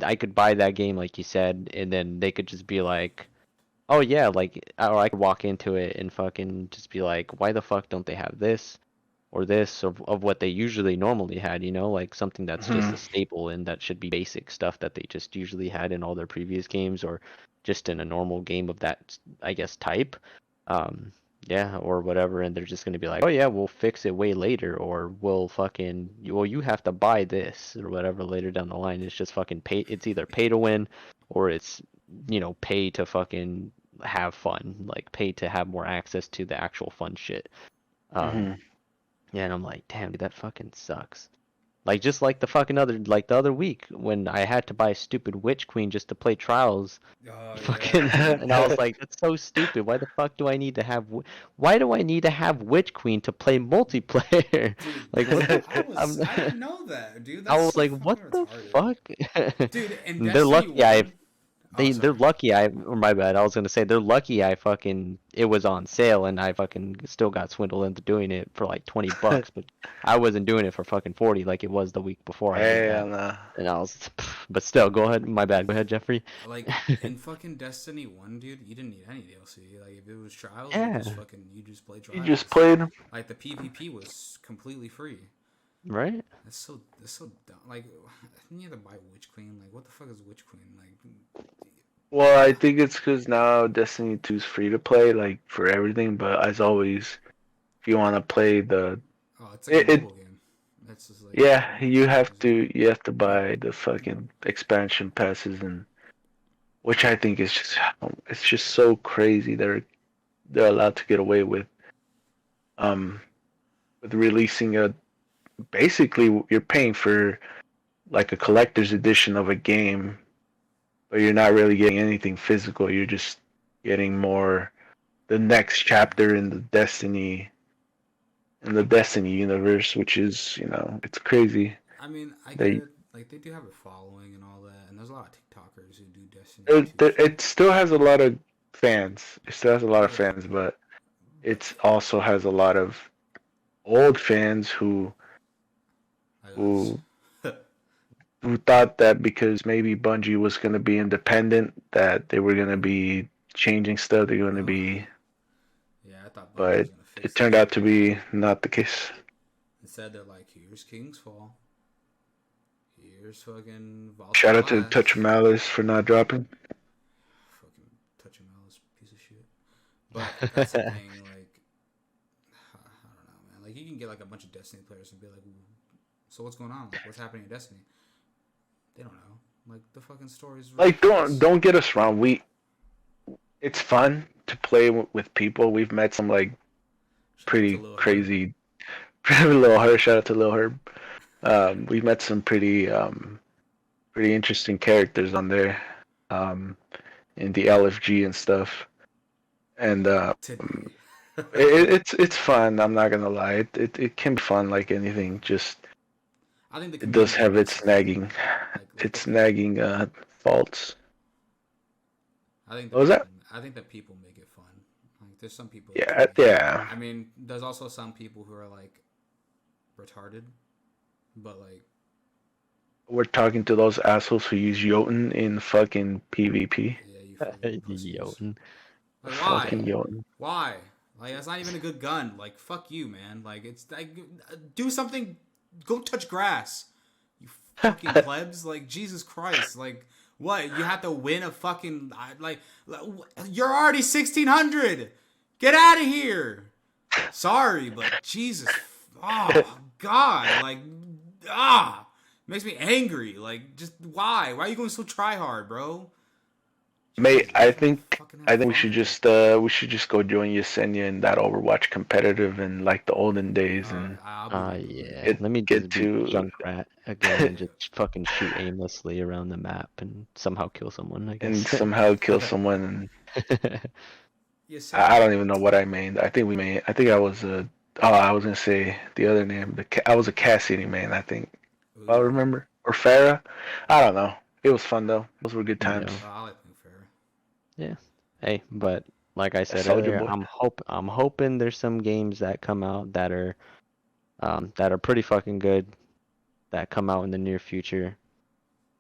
I could buy that game, like you said, and then they could just be like, oh yeah, like, or I could walk into it and fucking just be like, why the fuck don't they have this or this of what they usually normally had, like something that's just a staple and that should be basic stuff that they just usually had in all their previous games or just in a normal game of that, I guess, type. Yeah, or whatever, and they're just gonna be like, oh yeah, we'll fix it way later, or we'll fucking, well, you have to buy this or whatever later down the line. It's just fucking pay. It's either pay to win, or it's pay to fucking have fun, like pay to have more access to the actual fun shit. Mhm. Yeah, and I'm like, damn, dude, that fucking sucks. Like just like the other week when I had to buy a stupid Witch Queen just to play Trials. Oh, Fucking, and I was like, that's so stupid. Why the fuck do I need to have? Why do I need to have Witch Queen to play multiplayer? Dude, Like, what the I didn't know that, dude. I That's was so like, fucking what the retarded. fuck? Dude, in They're Destiny lucky 1, They're lucky or my bad. I was gonna say they're lucky it was on sale and I fucking still got swindled into doing it for like $20, but I wasn't doing it for fucking 40 like it was the week before I did that. Nah. And I was, but still, go ahead. My bad. Go ahead, Jeffrey. Like in fucking Destiny 1, dude, you didn't need any DLC. Like if it was trials, Yeah. you just played You trials. just played. Like the PvP was completely free. Right? That's so dumb. Like you have to buy Witch Queen. Like what the fuck is Witch Queen? Like Well, I think it's because now Destiny 2 is free to play, like for everything. But as always, if you want to play the, it's like a mobile game. That's just like yeah, you have to buy the fucking expansion passes, and which I think is just it's just so crazy they're allowed to get away with releasing a basically you're paying for like a collector's edition of a game, but you're not really getting anything physical. You're just getting more the next chapter in the Destiny universe, which is, it's crazy. I mean, I get it. Like they do have a following and all that, and there's a lot of TikTokers who do Destiny 2. It still has a lot of fans. It still has a lot of fans, but it also has a lot of old fans who thought that because maybe Bungie was going to be independent, that they were going to be changing stuff. They're going to be. Yeah, I thought. But it turned out to be not the case. Instead, they're like, "Here's King's Fall. Here's fucking." Shout out to Touch of Malice for not dropping. Fucking Touch of Malice, piece of shit. But that's the thing. Like, I don't know, man. Like, you can get like a bunch of Destiny players and be like, "So what's going on? Like, what's happening in Destiny?" They don't know. Like the fucking stories. Like don't get us wrong. It's fun to play with people. We've met some like pretty crazy, Lil Herb. Shout out to Lil Herb. We've met some pretty interesting characters on there, in the LFG and stuff. And it's fun. I'm not gonna lie. It can be fun like anything. Just I think it does have its nagging, faults. What was that? I think that people make it fun. Like, there's some people. Yeah. I mean, there's also some people who are like retarded, but like. We're talking to those assholes who use Jotun in fucking PvP. Yeah, you Jotun. Like, why? Fucking Jotun. Why? Like, that's not even a good gun. Like, fuck you, man. Like, it's like, do something. Go touch grass. You fucking plebs. Like, Jesus Christ. Like, what? You have to win a fucking like you're already 1600. Get out of here. Sorry, but Jesus. Oh God. Like, makes me angry. Like, just why? Why are you going so try hard, bro? Mate, I think we should just go join Yesenia in that Overwatch competitive in like the olden days, and yeah. Let me get to Junkrat again and just fucking shoot aimlessly around the map and somehow kill someone. I guess. And somehow kill someone. And I don't even know what I made. I think I was I was gonna say the other name. I was a Cassidy main, I think. If I remember, or Farah. I don't know. It was fun though. Those were good times. I like Farah. Yeah. Hey, but like I said earlier, I'm hoping there's some games that come out that are pretty fucking good, that come out in the near future.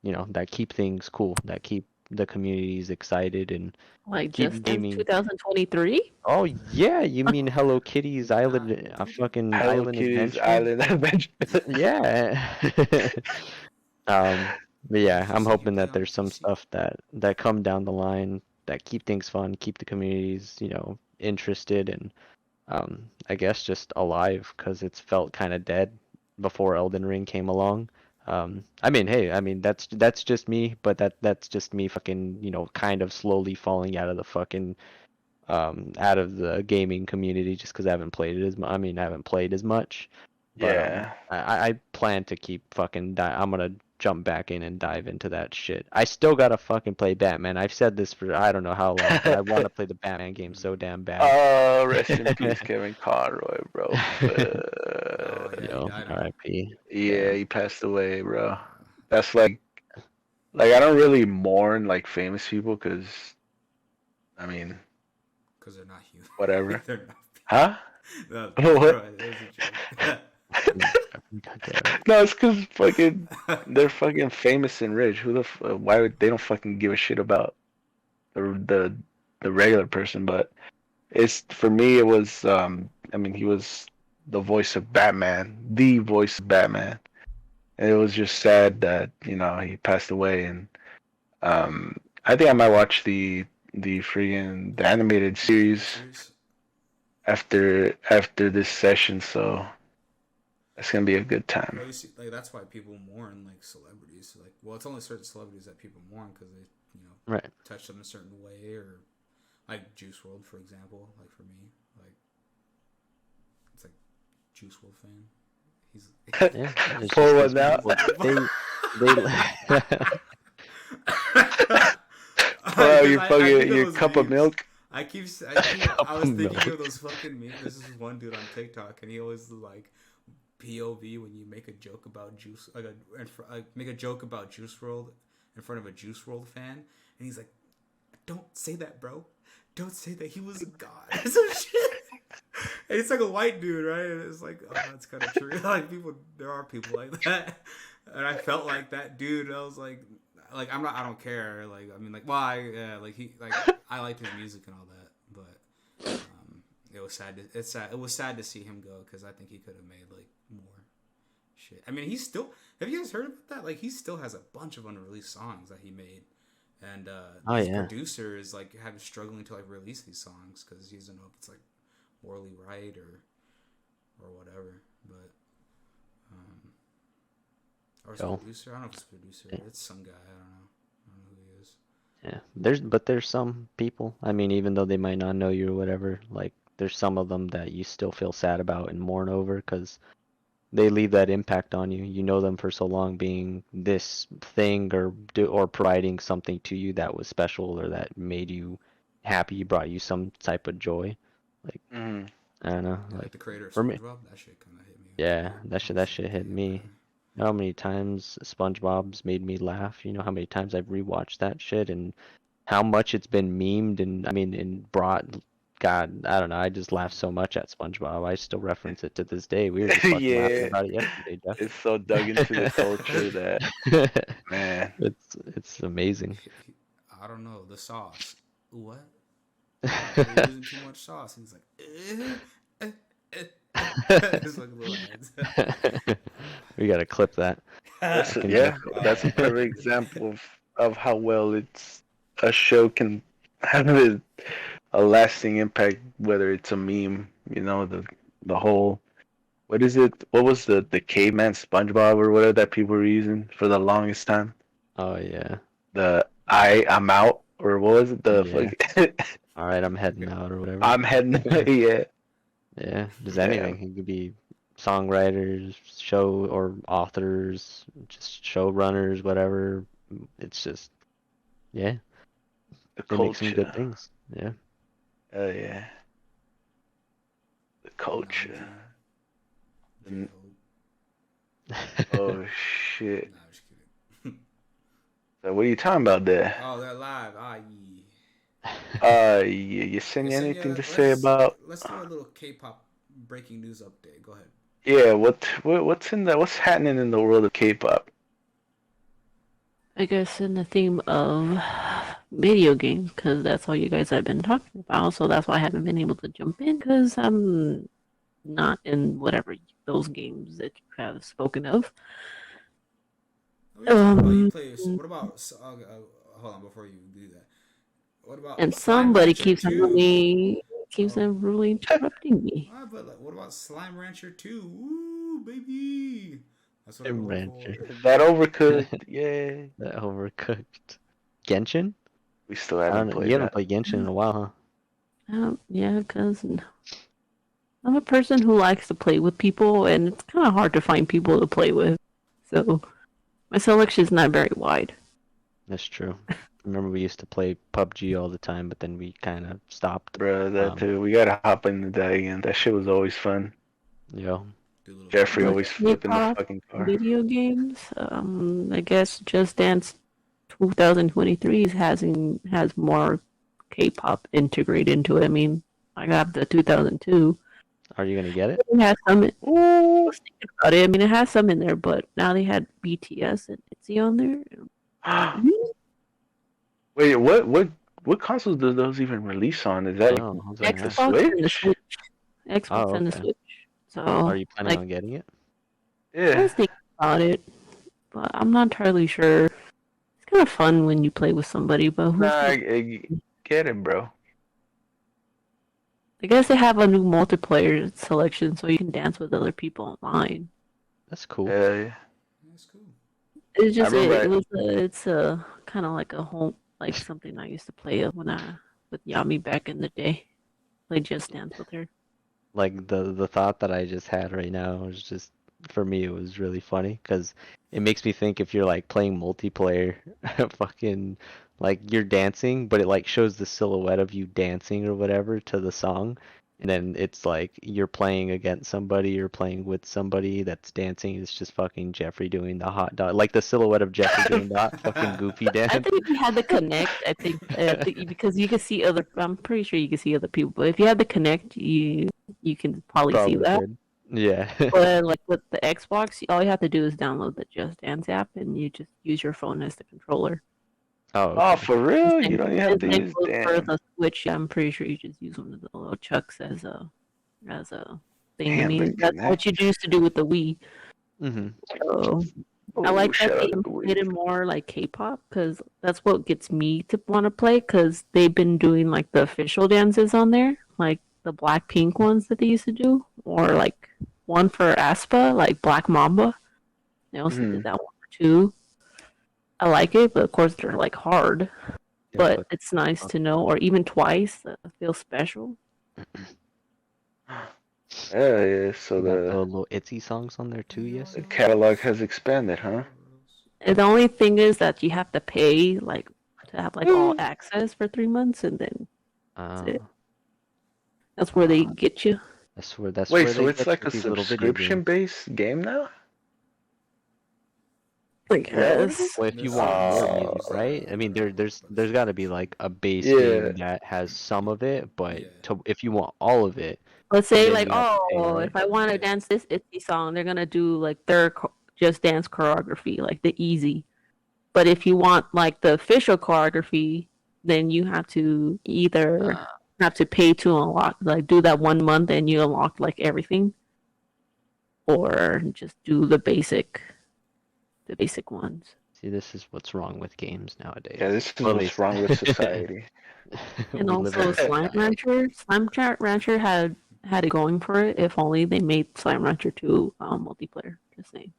You know, that keep things cool, that keep the communities excited and like keep just gaming. in 2023. Oh yeah, you mean Hello Kitty's Island, fucking Hello Island Kitty's Adventure? Island Adventure. Yeah. But yeah, I'm hoping that there's some stuff that come down the line that keep things fun, keep the communities, interested, and I guess just alive, because it's felt kind of dead before Elden Ring came along. I mean, hey, that's just me, but that's just me fucking, kind of slowly falling out of the fucking out of the gaming community just because I haven't played it I haven't played as much. But, yeah. I plan to keep fucking I'm gonna jump back in and dive into that shit. I still gotta fucking play Batman. I've said this for I don't know how long, but I want to play the Batman game so damn bad. Oh, rest in peace, Kevin Conroy, bro. R.I.P. Yeah, he passed away, bro. That's like Like I don't really mourn like famous people because I mean Because they're not human. whatever. They're not. Huh? No, What? right, it was a joke. Okay. No, it's because fucking they're fucking famous and rich. Why would they don't fucking give a shit about the the the regular person? But it's for me. It was I mean, he was the voice of Batman, the voice of Batman, and it was just sad that he passed away. And I think I might watch the animated series after this session. So it's gonna be a good time. Well, you see, like that's why people mourn like celebrities. Like, well, it's only certain celebrities that people mourn because they, Right. touch them a certain way, or like Juice World, for example. Like for me, like it's like Juice World fan. He's Yeah. It's Pour just one out. Pour out your fucking your cup of milk. I was thinking of those fucking memes. This is one dude on TikTok, and he always like POV when you make a joke about Juice, make a joke about Juice World in front of a Juice World fan, and he's like, "Don't say that, bro. Don't say that. He was a god." Some shit. And it's like a white dude, right? And it's like, oh, that's kind of true. Like there are people like that, and I felt like that dude. And I was like I don't care. Like, I mean, like, why? Yeah, like I liked his music and all that, but it was sad. It was sad to see him go because I think he could have made like more shit. I mean, have you guys heard about that? Like, he still has a bunch of unreleased songs that he made, and his producer is like struggling to like release these songs because he doesn't know if it's like morally right or whatever. But or is it producer? I don't know if it's producer. Yeah. It's some guy. I don't know who he is. Yeah, there's some people. I mean, even though they might not know you or whatever, like there's some of them that you still feel sad about and mourn over because they leave that impact on you. You know them for so long being this thing or providing something to you that was special or that made you happy, brought you some type of joy. Like I don't know, like the creator of for me, SpongeBob, that shit kind of hit me. Yeah, that shit hit me. You know how many times SpongeBob's made me laugh? You know how many times I've rewatched that shit and how much it's been memed and I mean and brought. God, I don't know. I just laugh so much at SpongeBob. I still reference it to this day. We were just fucking laughing about it yesterday, Jeff. It's so dug into the culture that man, it's amazing. I don't know the sauce. What? You're using too much sauce. And he's like, it's like little heads. We gotta clip that. That's a perfect example of how well a show can have a lasting impact, whether it's a meme, the whole, what is it? What was the caveman SpongeBob or whatever that people were using for the longest time? Oh yeah. I'm out, or what was it? All right, I'm heading out or whatever. I'm heading yeah. Yeah, just anything. It could be songwriters, show or authors, just showrunners, whatever. It's just they make some good things. Yeah. Oh yeah. The culture. Oh shit. Nah, I'm just kidding. So what are you talking about there? Oh, they're live. Yeah. You send anything to say about? Let's do a little K-pop breaking news update. Go ahead. Yeah, what's happening in the world of K-pop? I guess in the theme of video games, because that's all you guys have been talking about. So that's why I haven't been able to jump in, because I'm not in whatever those games that you have spoken of. What about? Hold on, before you do that. What about? And somebody keeps on really interrupting me. But what about Slime Rancher 2? Woo, baby! That's what I'm Rancher. That Overcooked, yeah. That Overcooked. Genshin? We still haven't played. You haven't played Genshin in a while, huh? Yeah, because I'm a person who likes to play with people, and it's kind of hard to find people to play with. So my selection is not very wide. That's true. I remember we used to play PUBG all the time, but then we kind of stopped. Bro, that too. We gotta hop into that again. That shit was always fun. Yeah. Jeffrey always flipping the fucking car. Video games, I guess Just Dance 2023 has more K-pop integrated into it. I mean, I got the 2002. Are you gonna get it? It has some. I was thinking about it. I mean, it has some in there, but now they had BTS and ITZY on there. Wait, what consoles do those even release on? Is that like Oh, I was gonna ask. Xbox and the Switch? Switch. Xbox Oh, and the okay. Switch. So, Are you planning like, on getting it? I Yeah. was thinking about it, but I'm not entirely sure. It's kind of fun when you play with somebody, but who's Nah, gonna... get it, bro. I guess they have a new multiplayer selection, so you can dance with other people online. That's cool. Yeah. That's cool. It's I just remember. it's a kind of like a home, like something I used to play when I with Yami back in the day. Play Just Dance with her. Like the thought that I just had right now was just, for me, it was really funny because it makes me think if you're like playing multiplayer, fucking like you're dancing, but it like shows the silhouette of you dancing or whatever to the song, and then it's like you're playing against somebody, you're playing with somebody that's dancing. It's just fucking Jeffrey doing the hot dog, like the silhouette of Jeffrey doing the hot fucking goofy I dance. think if you had the connect, I think because you can see other. I'm pretty sure you can see other people, but if you had the connect, you can probably see Probably that. could. Yeah. But like with the Xbox, all you have to do is download the Just Dance app, and you just use your phone as the controller. Oh, Oh, okay. for The real? same, You don't even have the to same use goes for damn. the Switch. I'm pretty sure you just use one of the little chucks as a thing. I Damn, the mean, that's what you connect. used to do with the Wii. Mm-hmm. So I Oh, like that shout they out to the implemented Wii. more like K-pop because that's what gets me to want to play. Because they've been doing like the official dances on there, like the Blackpink ones that they used to do, or like one for aespa, like Black Mamba. They also Hmm. did that one too. I like it, but of course they're like hard. Yeah, But but it's nice to know, or even twice, feels special. Yeah. So you got the the little ITZY songs on there too, yes? catalog has expanded, huh? And the only thing is that you have to pay like to have like all Mm. access for 3 months, and then that's Uh, it. That's where they get you. that's Wait, where so they it's get you like a with these little video games. subscription-based game now? I Is that what it is? guess. Well, if you That's want the more same music, as right? I mean, there's got to be like a base Yeah. game that has some of it, but Yeah. if you want all of it, Let's say then like, you have to pay, oh, right? if I want to Yeah. dance this ITZY song, they're gonna do like their just dance choreography, like the easy. But if you want like the official choreography, then you have to either have to pay to unlock, like do that 1 month and you unlock like everything, or just do the basic ones. See, this is what's wrong with games nowadays. Yeah, this is Well, at what's least wrong with society. And we live in also a Slime society. Rancher. Rancher had it going for it. If only they made Slime Rancher 2 multiplayer. Just saying.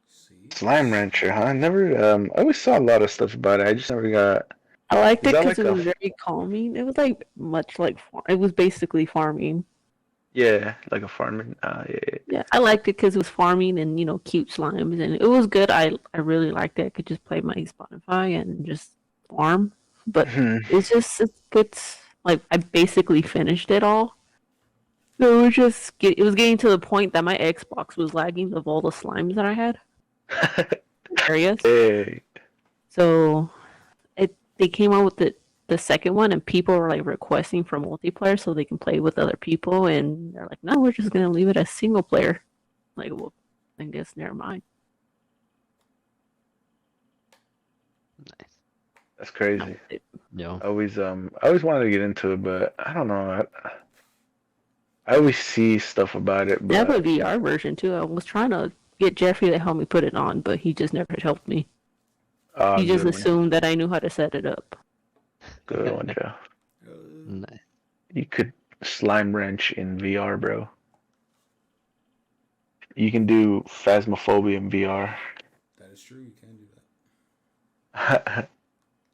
See? Slime Rancher, huh? Never. I always saw a lot of stuff about it. I just never got. I liked Is it that because like it a? was very calming. It was like much like it was basically farming. Yeah, like a farming. Yeah. Yeah, I liked it because it was farming and cute slimes, and it was good. I really liked it. I could just play my Spotify and just farm, but it's like I basically finished it all. So it was getting to the point that my Xbox was lagging of all the slimes that I had areas. Hey. So they came out with the second one, and people were like requesting for multiplayer so they can play with other people, and they're like, no, we're just gonna leave it as single player. Like, well, I guess never mind. Nice. That's crazy. No. I always wanted to get into it, but I don't know. I always see stuff about it, They have a but VR version too. I was trying to get Jeffrey to help me put it on, but he just never helped me. He just good one, assumed that I knew how to set it up. good one, Joe. Nice. You could slime wrench in VR, bro. You can do phasmophobia in VR. That is true. You can do that.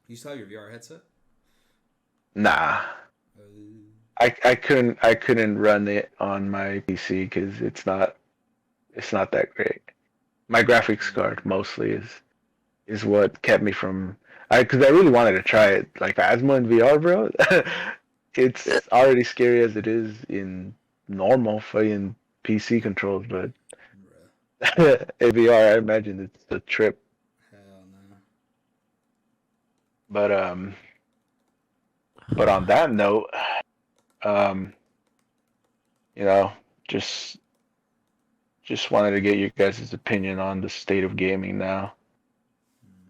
You still have your VR headset? Nah, I couldn't run it on my PC because it's not that great. My graphics card mostly is what kept me from. Because I really wanted to try it, like Phasma in VR, bro. It's already scary as it is in normal fucking PC controls, but Bruh. in VR, I imagine it's a trip. Hell no. But on that note, um, you know, just wanted to get your guys' opinion on the state of gaming now.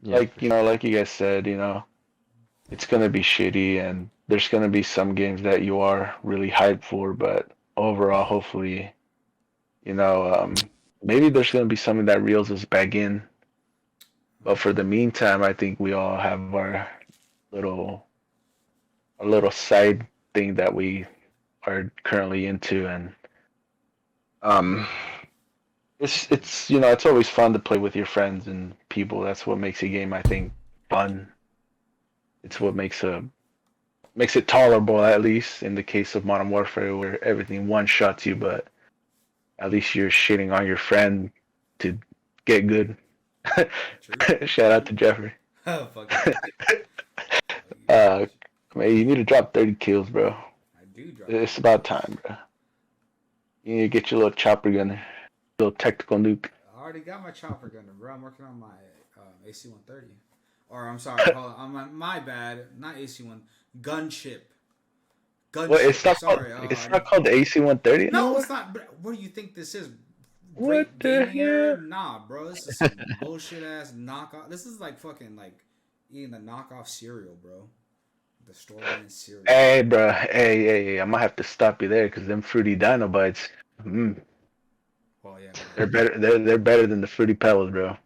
Yeah, for sure. Like you guys said, it's gonna be shitty, and there's gonna be some games that you are really hyped for, but overall, hopefully, you know, maybe there's gonna be something that reels us back in. But for the meantime, I think we all have little our little side thing that we are currently into, and um, it's always fun to play with your friends and people. That's what makes a game, I think, fun. It's what makes it tolerable, at least in the case of Modern Warfare, where everything one shots you, but at least you're shitting on your friend to get good. True. Shout out to Jeffrey. Oh, fuck it. Uh, man, you need to drop 30 kills, bro. I do drop. It's about time, bro. You need to get your little chopper gunner, little tactical nuke. I already got my chopper gunner, bro. I'm working on my AC-130. Or I'm sorry, hold on, my bad. Not AC-1, gunship. Gunship. Well, it's not Sorry. called, it's not called the AC-130. No, it's not. What do you think this is? What Great the gaming era? hell? Nah, bro. This is some bullshit ass knockoff. This is like fucking like eating the knockoff cereal, bro. The store-brand cereal. Hey, bro. Hey, I might have to stop you there because them fruity dino bites. Well, yeah. They're better. They're better than the fruity pebbles, bro.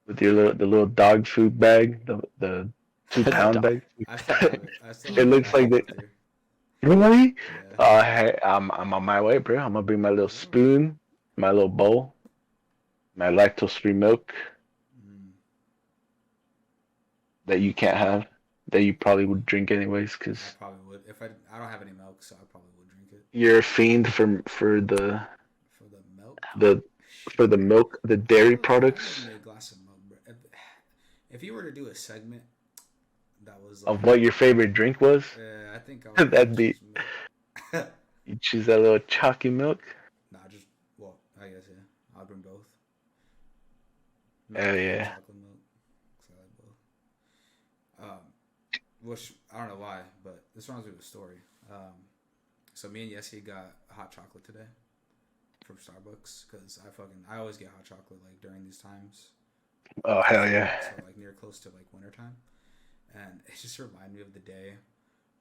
With the little dog food bag, the 2 pound bag. I still have it. It looks like it. the really. Yeah. Hey, I'm on my way, bro. I'm gonna bring my little spoon, my little bowl, my lactose-free milk that you can't have, that you probably would drink anyways, I because probably would. If I don't have any milk, so I probably would drink it. you're a fiend for the For the milk? milk, the dairy I products. would make a glass of milk, bro. If you were to do a segment that was Of what your favorite drink was, I think I would that'd be choose milk. you choose that little chalky milk. Nah, I guess yeah. I'll bring both. Hell yeah. Chocolate milk. 'Cause I like both. Which I don't know why, but this runs with a story. So me and Yessie got hot chocolate today from Starbucks because I always get hot chocolate like during these times. Oh hell yeah. So like near close to like wintertime. And it just reminded me of the day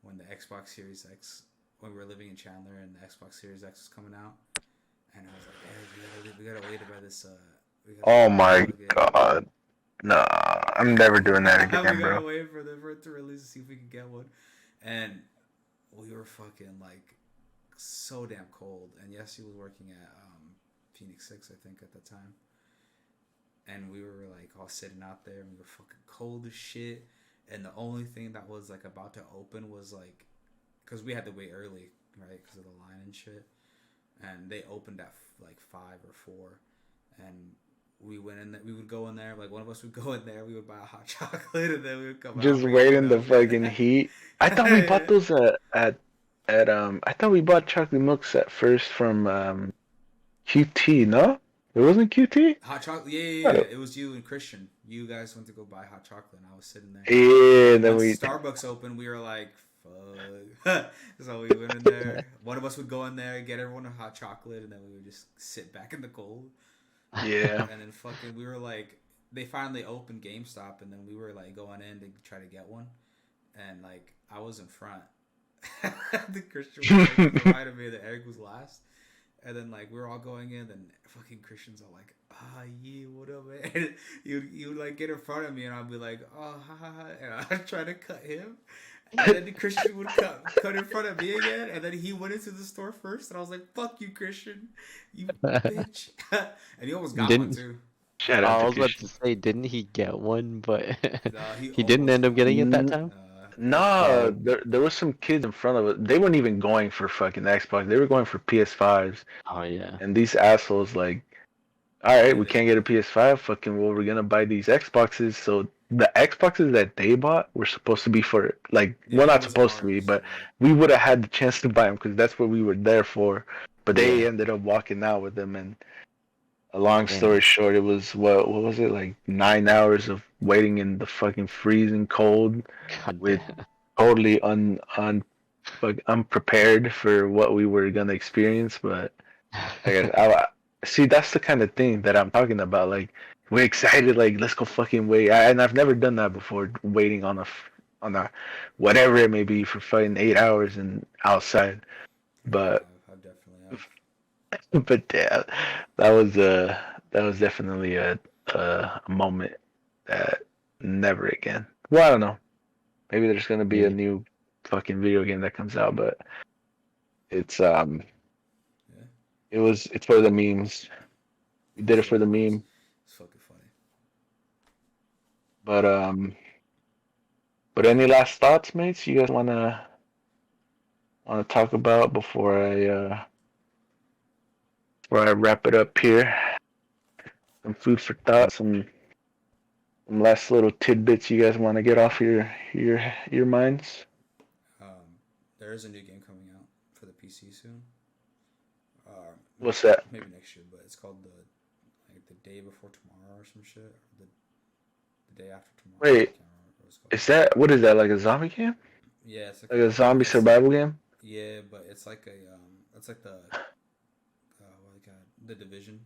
when the Xbox Series X, when we were living in Chandler and the Xbox Series X was coming out. And I was like, hey, we gotta wait to buy this. Oh my god. Nah, I'm never doing that again, we bro. gotta wait for it to release to see if we can get one. And we were fucking like so damn cold. And yes, he was working at Phoenix 6, I think, at the time. And we were like all sitting out there and we were fucking cold as shit. And the only thing that was like about to open was like, because we had to wait early, right? Because of the line and shit. And they opened at like 5 or 4. And we went in there, we would go in there, like one of us would go in there, we would buy a hot chocolate, and then we would come out. Just wait in the fucking heat. I thought we bought those at I thought we bought chocolate milks at first from QT, no? It wasn't QT? Hot chocolate, yeah. It was you and Christian. You guys went to go buy hot chocolate, and I was sitting there. Yeah, and then once Starbucks opened, we were like, fuck. So we went in there. One of us would go in there, get everyone a hot chocolate, and then we would just sit back in the cold. Yeah. And then fucking, we were like, they finally opened GameStop, and then we were like going in to try to get one, and like I was in front. The Christian was like, provided me that Eric was last, and then like we were all going in, and fucking Christian's all like, yeah, what up, man? You would like get in front of me, and I'd be like, oh, ha ha ha, and I'd try to cut him. And then the Christian would cut in front of me again, and then he went into the store first, and I was like, "Fuck you, Christian, you bitch!" And he almost got one too. Shout out I was to about to say, didn't he get one? But No, he didn't end up getting it that time. No, there was some kids in front of it. They weren't even going for fucking Xbox. They were going for PS5s. Oh yeah. And these assholes like, all right, we can't get a PS5. Fucking, well, we're gonna buy these Xboxes. So the Xboxes that they bought were supposed to be for like, well, not supposed to be, but we would have had the chance to buy them because that's what we were there for. But they ended up walking out with them, and A long Damn. story short, it was what was it like 9 hours of waiting in the fucking freezing cold God with damn. totally unprepared for what we were gonna experience. But I guess I see that's the kind of thing that I'm talking about. Like we're excited, like let's go fucking wait. And I've never done that before, waiting on a whatever it may be for fucking 8 hours and outside. But I definitely have. but yeah, that was definitely a moment that never again. Well, I don't know. Maybe there's gonna be a Maybe. new fucking video game that comes out, but it's Yeah. it's for the memes. We did it for the meme. It's fucking funny. But any last thoughts, mates? You guys wanna talk about before I wrap it up here? Some food for thought, some last little tidbits you guys want to get off your minds. There is a new game coming out for the PC soon. What's that? Maybe next year, but it's called the day before tomorrow or some shit. Or the day after tomorrow. Wait, I can't remember what it's called. what is that, like a zombie game? Yeah, it's Like a zombie survival game? Yeah, but it's like it's like the what do you call it? The Division,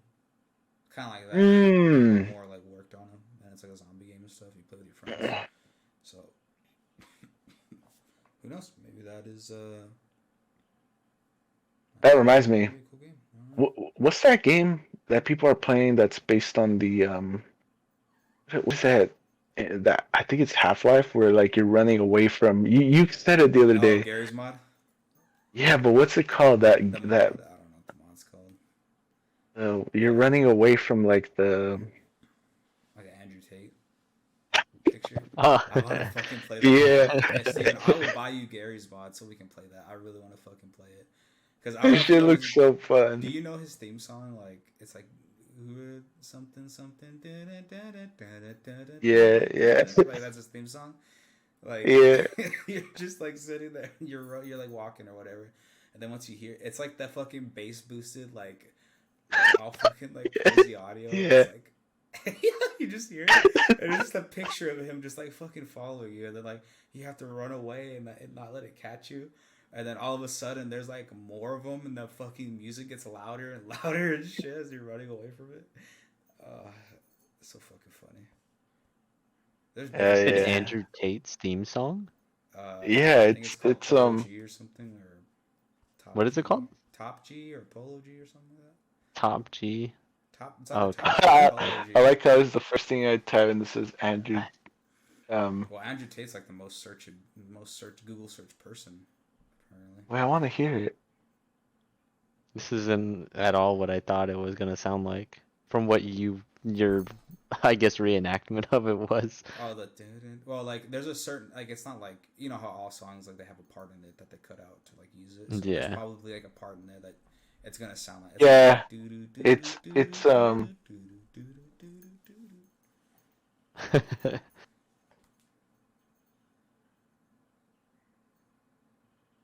kind of like that. Hmm. More like worked on them, and it's like a zombie game and stuff. You play with your friends. So who knows? Maybe that is That reminds me. a cool game. What's that game that people are playing that's based on the what's that? That I think it's Half-Life, where like you're running away from you said it the other Oh, day. Gary's mod. Yeah, but what's it called? The mod. I don't know what the mod's called. You're running away from like the Like an Andrew Tate picture. Oh. I want to fucking play that. Yeah. Hey, Steven, I will buy you Gary's mod so we can play that. I really want to fucking play it. Because This shit looks so fun. Do you know his theme song? Like it's like something something. Yeah, yeah. Like that's his theme song. Like Yeah. you're just like sitting there, you're like walking or whatever, and then once you hear, it's like that fucking bass boosted like all fucking like crazy audio. Yeah. It's like you just hear it, and it's just a picture of him just like fucking following you, and then like you have to run away and not let it catch you. And then all of a sudden, there's like more of them, and the fucking music gets louder and louder and shit as you're running away from it. It's so fucking funny. There's It's Yeah. Andrew Tate's theme song. Yeah, I think it's called Polo G or something, or Top What is it G. called? Top G or Polo G or something like Top G. that. Top. It's Oh, either Top I, G or Polo G. I like how it's the first thing I type and this is Andrew. Well, Andrew Tate's like the most searched Google search person. Apparently. Wait, I want to hear it. This isn't at all what I thought it was gonna sound like. From what your I guess reenactment of it was. Oh, well, like there's a certain like it's not like you know how all songs like they have a part in it that they cut out to like use it. So Yeah. There's probably like a part in there that it's gonna sound like. Yeah, Like, it's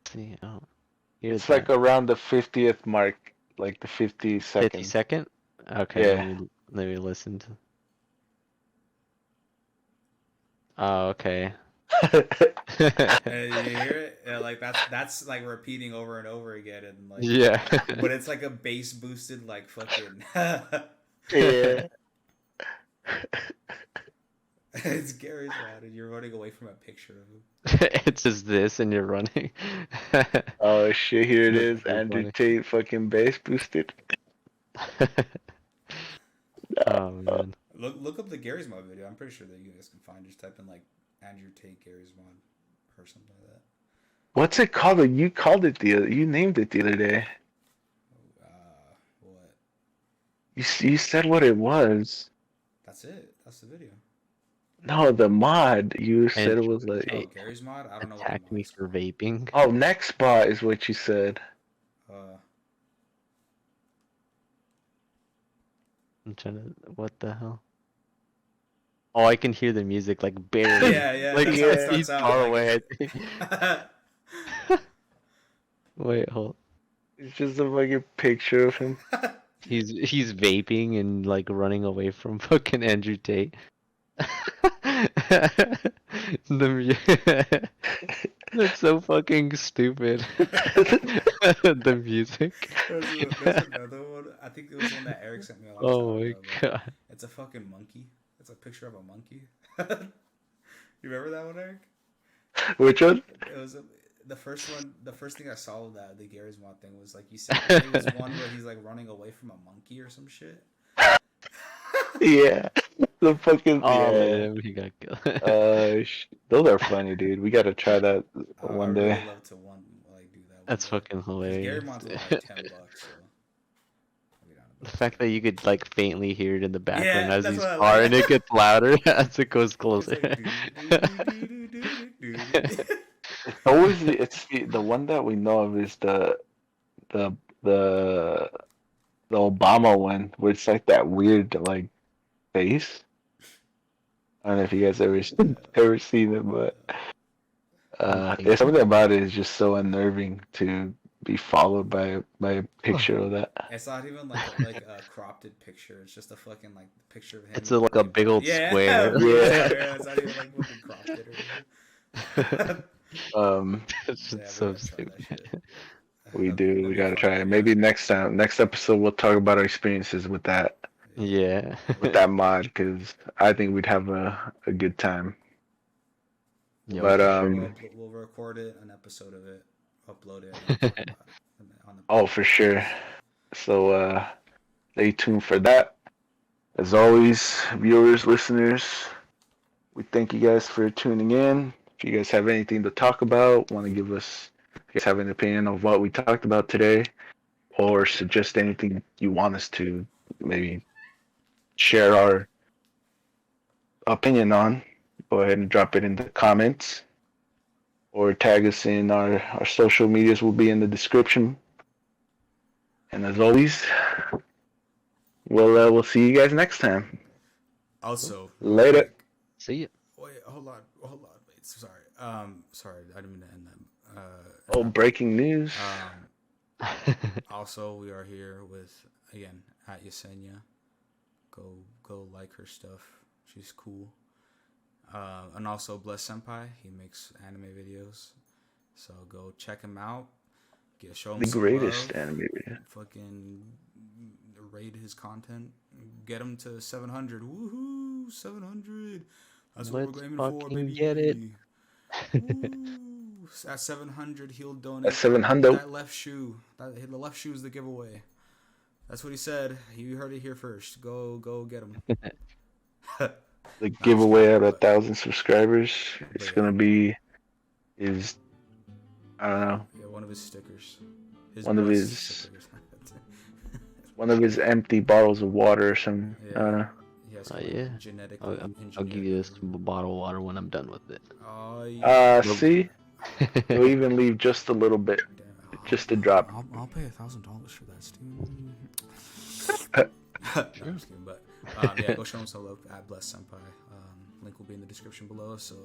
See, oh, here's it's like around the 50th mark, like the 50 50 seconds. second. Okay, Yeah. let me listen to. Oh, okay. and you hear it, and, like that's like repeating over and over again, and like Yeah. but it's like a bass boosted like fucking. Yeah. It's Gary's mod, and you're running away from a picture of him. It's just this, and you're running. Oh shit, here it That's is. pretty Andrew funny. Tate fucking bass boosted. Oh man. Look up the Gary's mod video. I'm pretty sure that you guys can find. Just type in like Andrew Tate Gary's mod or something like that. What's it called? You named it the other day. What? You said what it was. That's it. That's the video. No, the mod. You said it Andrew was like. Oh, Gary's mod. I don't know what the Attacked mod me is for called. vaping. Oh, next bot is what you said. I'm trying to. What the hell? Oh, I can hear the music like barely. Yeah, Like that's how it yeah, starts he's out, far like- away. I think. Wait, hold. It's just a fucking picture of him. He's vaping and like running away from fucking Andrew Tate. That's so fucking stupid. The music. There's another one. I think it was one that Eric sent me a long Oh time my ago. god. It's a fucking monkey. It's a picture of a monkey. You remember that one, Eric? Which one? It was the first one. The first thing I saw of that the Gary's Mod thing was like you said it was one where he's like running away from a monkey or some shit. Yeah, the fucking Oh yeah. man, he got killed. Those are funny, dude. We gotta try that I one really day. love to like do that. That's one day. fucking 'Cause Gary hilarious. Mod's only like $10, so I'll be down The about fact that you could like faintly hear it in the background Yeah, as that's he's what I far like. and it gets louder as it goes It's closer. like, It's always the one that we know of is the the the Obama one, where it's like that weird like face. I don't know if you guys ever seen it, but yeah, something about it is just so unnerving to be followed by a picture of that. It's not even like a cropped picture. It's just a fucking like picture of him. It's like a big old yeah, square. Yeah, it's not even like fucking cropped it or It's yeah, so we gotta try that stupid. shit. We That'd we be gotta fun, try it. yeah. Maybe next episode, we'll talk about our experiences with that Yeah. mod, because I think we'd have a good time. Yo, But for sure. We'll record it, an episode of it, upload it, and talk about it on the Oh, for sure. So stay tuned for that. As always, viewers, listeners, we thank you guys for tuning in. If you guys have anything to talk about, want to give us, if you guys have an opinion of what we talked about today, or suggest anything you want us to maybe share our opinion on, go ahead and drop it in the comments, or tag us in our social medias will be in the description. And as always, we'll see you guys next time. Also, Later. quick, See ya. wait, hold on, wait, sorry, sorry, I didn't mean to end that. Oh, breaking news. Also, we are here with again at Yesenia. Go like her stuff. She's cool. And also Bless Senpai. He makes anime videos, so go check him out. Show him The some greatest love. anime video. Fucking rate his content. Get him to 700. Woohoo! 700. That's what Let's we're aiming for, fucking baby. get it. Woo. At 700, he'll donate At 700. that left shoe. The left shoe is the giveaway. That's what he said. You heard it here first. Go get him. The giveaway at but- 1,000 subscribers. It's yeah. gonna be his. I don't know. Yeah, one of his stickers. One of Bless his- stickers. One of his empty bottles of water or something. I don't know. He has Yeah. genetically I'll give you this bottle of water when I'm done with it. Oh, yeah. See, we'll even leave just a little bit, Damn. just a drop. I'll pay $1,000 for that, Stu. No, I'm just kidding, but yeah, go show him some love at Bless Senpai. Link will be in the description below. So,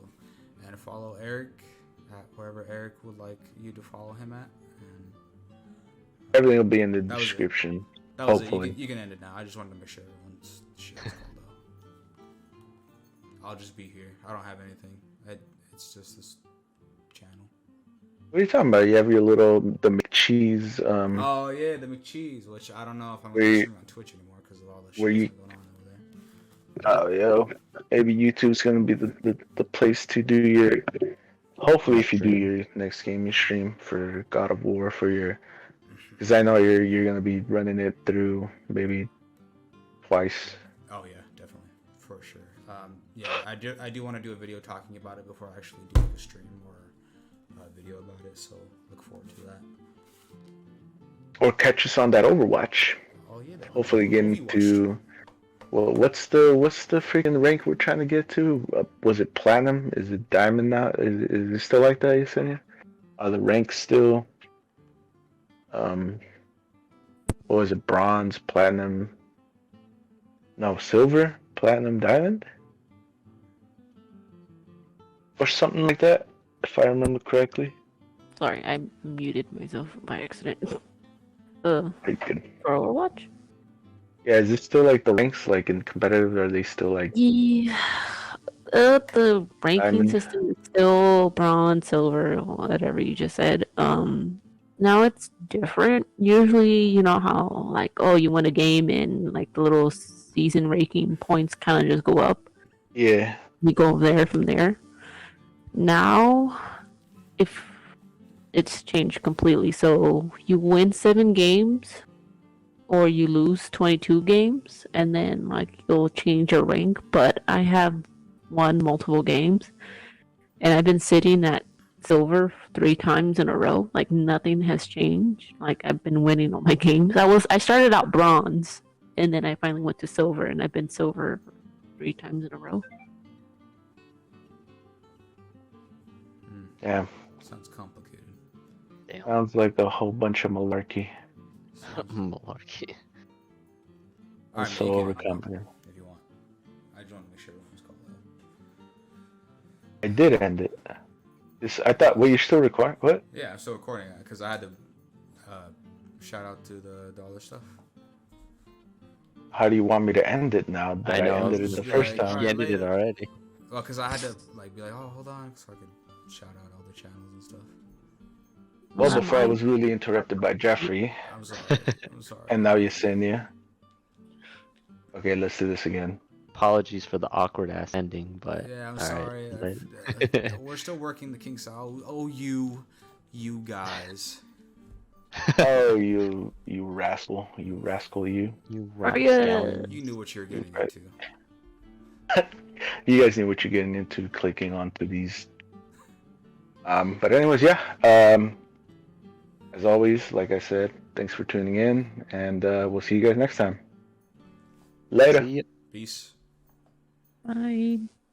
and follow Eric at wherever Eric would like you to follow him at. And Everything will be in the That was it. description. that was Hopefully. it. You can end it now. I just wanted to make sure everyone's shit is called out. I'll just be here. I don't have anything. It's just this channel. What are you talking about? You have your the McCheese. Oh yeah, the McCheese, which I don't know if I'm Where gonna you- stream on Twitch anymore because of all the shit where you- going on over there. Oh, yo, maybe YouTube's gonna be the place to do your. Hopefully, if you do your next game you stream for God of War for your, because I know you're gonna be running it through maybe twice. Oh yeah, definitely, for sure. Yeah, I do want to do a video talking about it before I actually do like a stream or a video about it. So look forward to that. Or catch us on that Overwatch. Oh yeah. Hopefully, getting to. Well, what's the freaking rank we're trying to get to? Was it platinum? Is it diamond now? Is it still like that, Yesenia? Are the ranks still? What was it? Bronze, platinum? No, silver, platinum, diamond, or something like that, if I remember correctly. Sorry, I muted myself by accident. Pretty good. For Overwatch? Yeah, is it still like the ranks like in competitive? Are they still like Yeah. The ranking diamond? system is still bronze, silver, whatever you just said. Now it's different. Usually, you know how like, oh, you win a game and like the little season ranking points kind of just go up. Yeah. You go there from there. Now, if it's changed completely, so you win 7 games or you lose 22 games, and then like you'll change your rank. But I have won multiple games, and I've been sitting at silver 3 times in a row. Like nothing has changed. Like I've been winning all my games. I started out bronze, and then I finally went to silver, and I've been silver 3 times in a row. Yeah. Sounds complicated. Damn. Sounds like a whole bunch of malarkey. Malarkey. Alright, So you can overconfident. if you want. I just want to make sure everyone's called out. I did end it. I thought. Wait, you're still recording? What? Yeah, I'm still recording it because I had to shout out to the dollar stuff. How do you want me to end it now that I know. ended it the Yeah, first like, time? He ended it already. Well, because I had to like be like, oh, hold on, so I could shout out all the channels and stuff. Well, before I was really interrupted by Jeffrey, I'm sorry. I'm sorry. and now Yesenia. Okay, let's do this again. Apologies for the awkward ass ending, but Yeah, I'm all sorry. right. We're still working the kinks out. Oh, you guys. Oh, you rascal, you. You Yeah. You knew what you were getting Right. into. You guys knew what you're getting into clicking onto these. But anyways, yeah. As always, like I said, thanks for tuning in, and we'll see you guys next time. Later. See ya. Peace. Bye.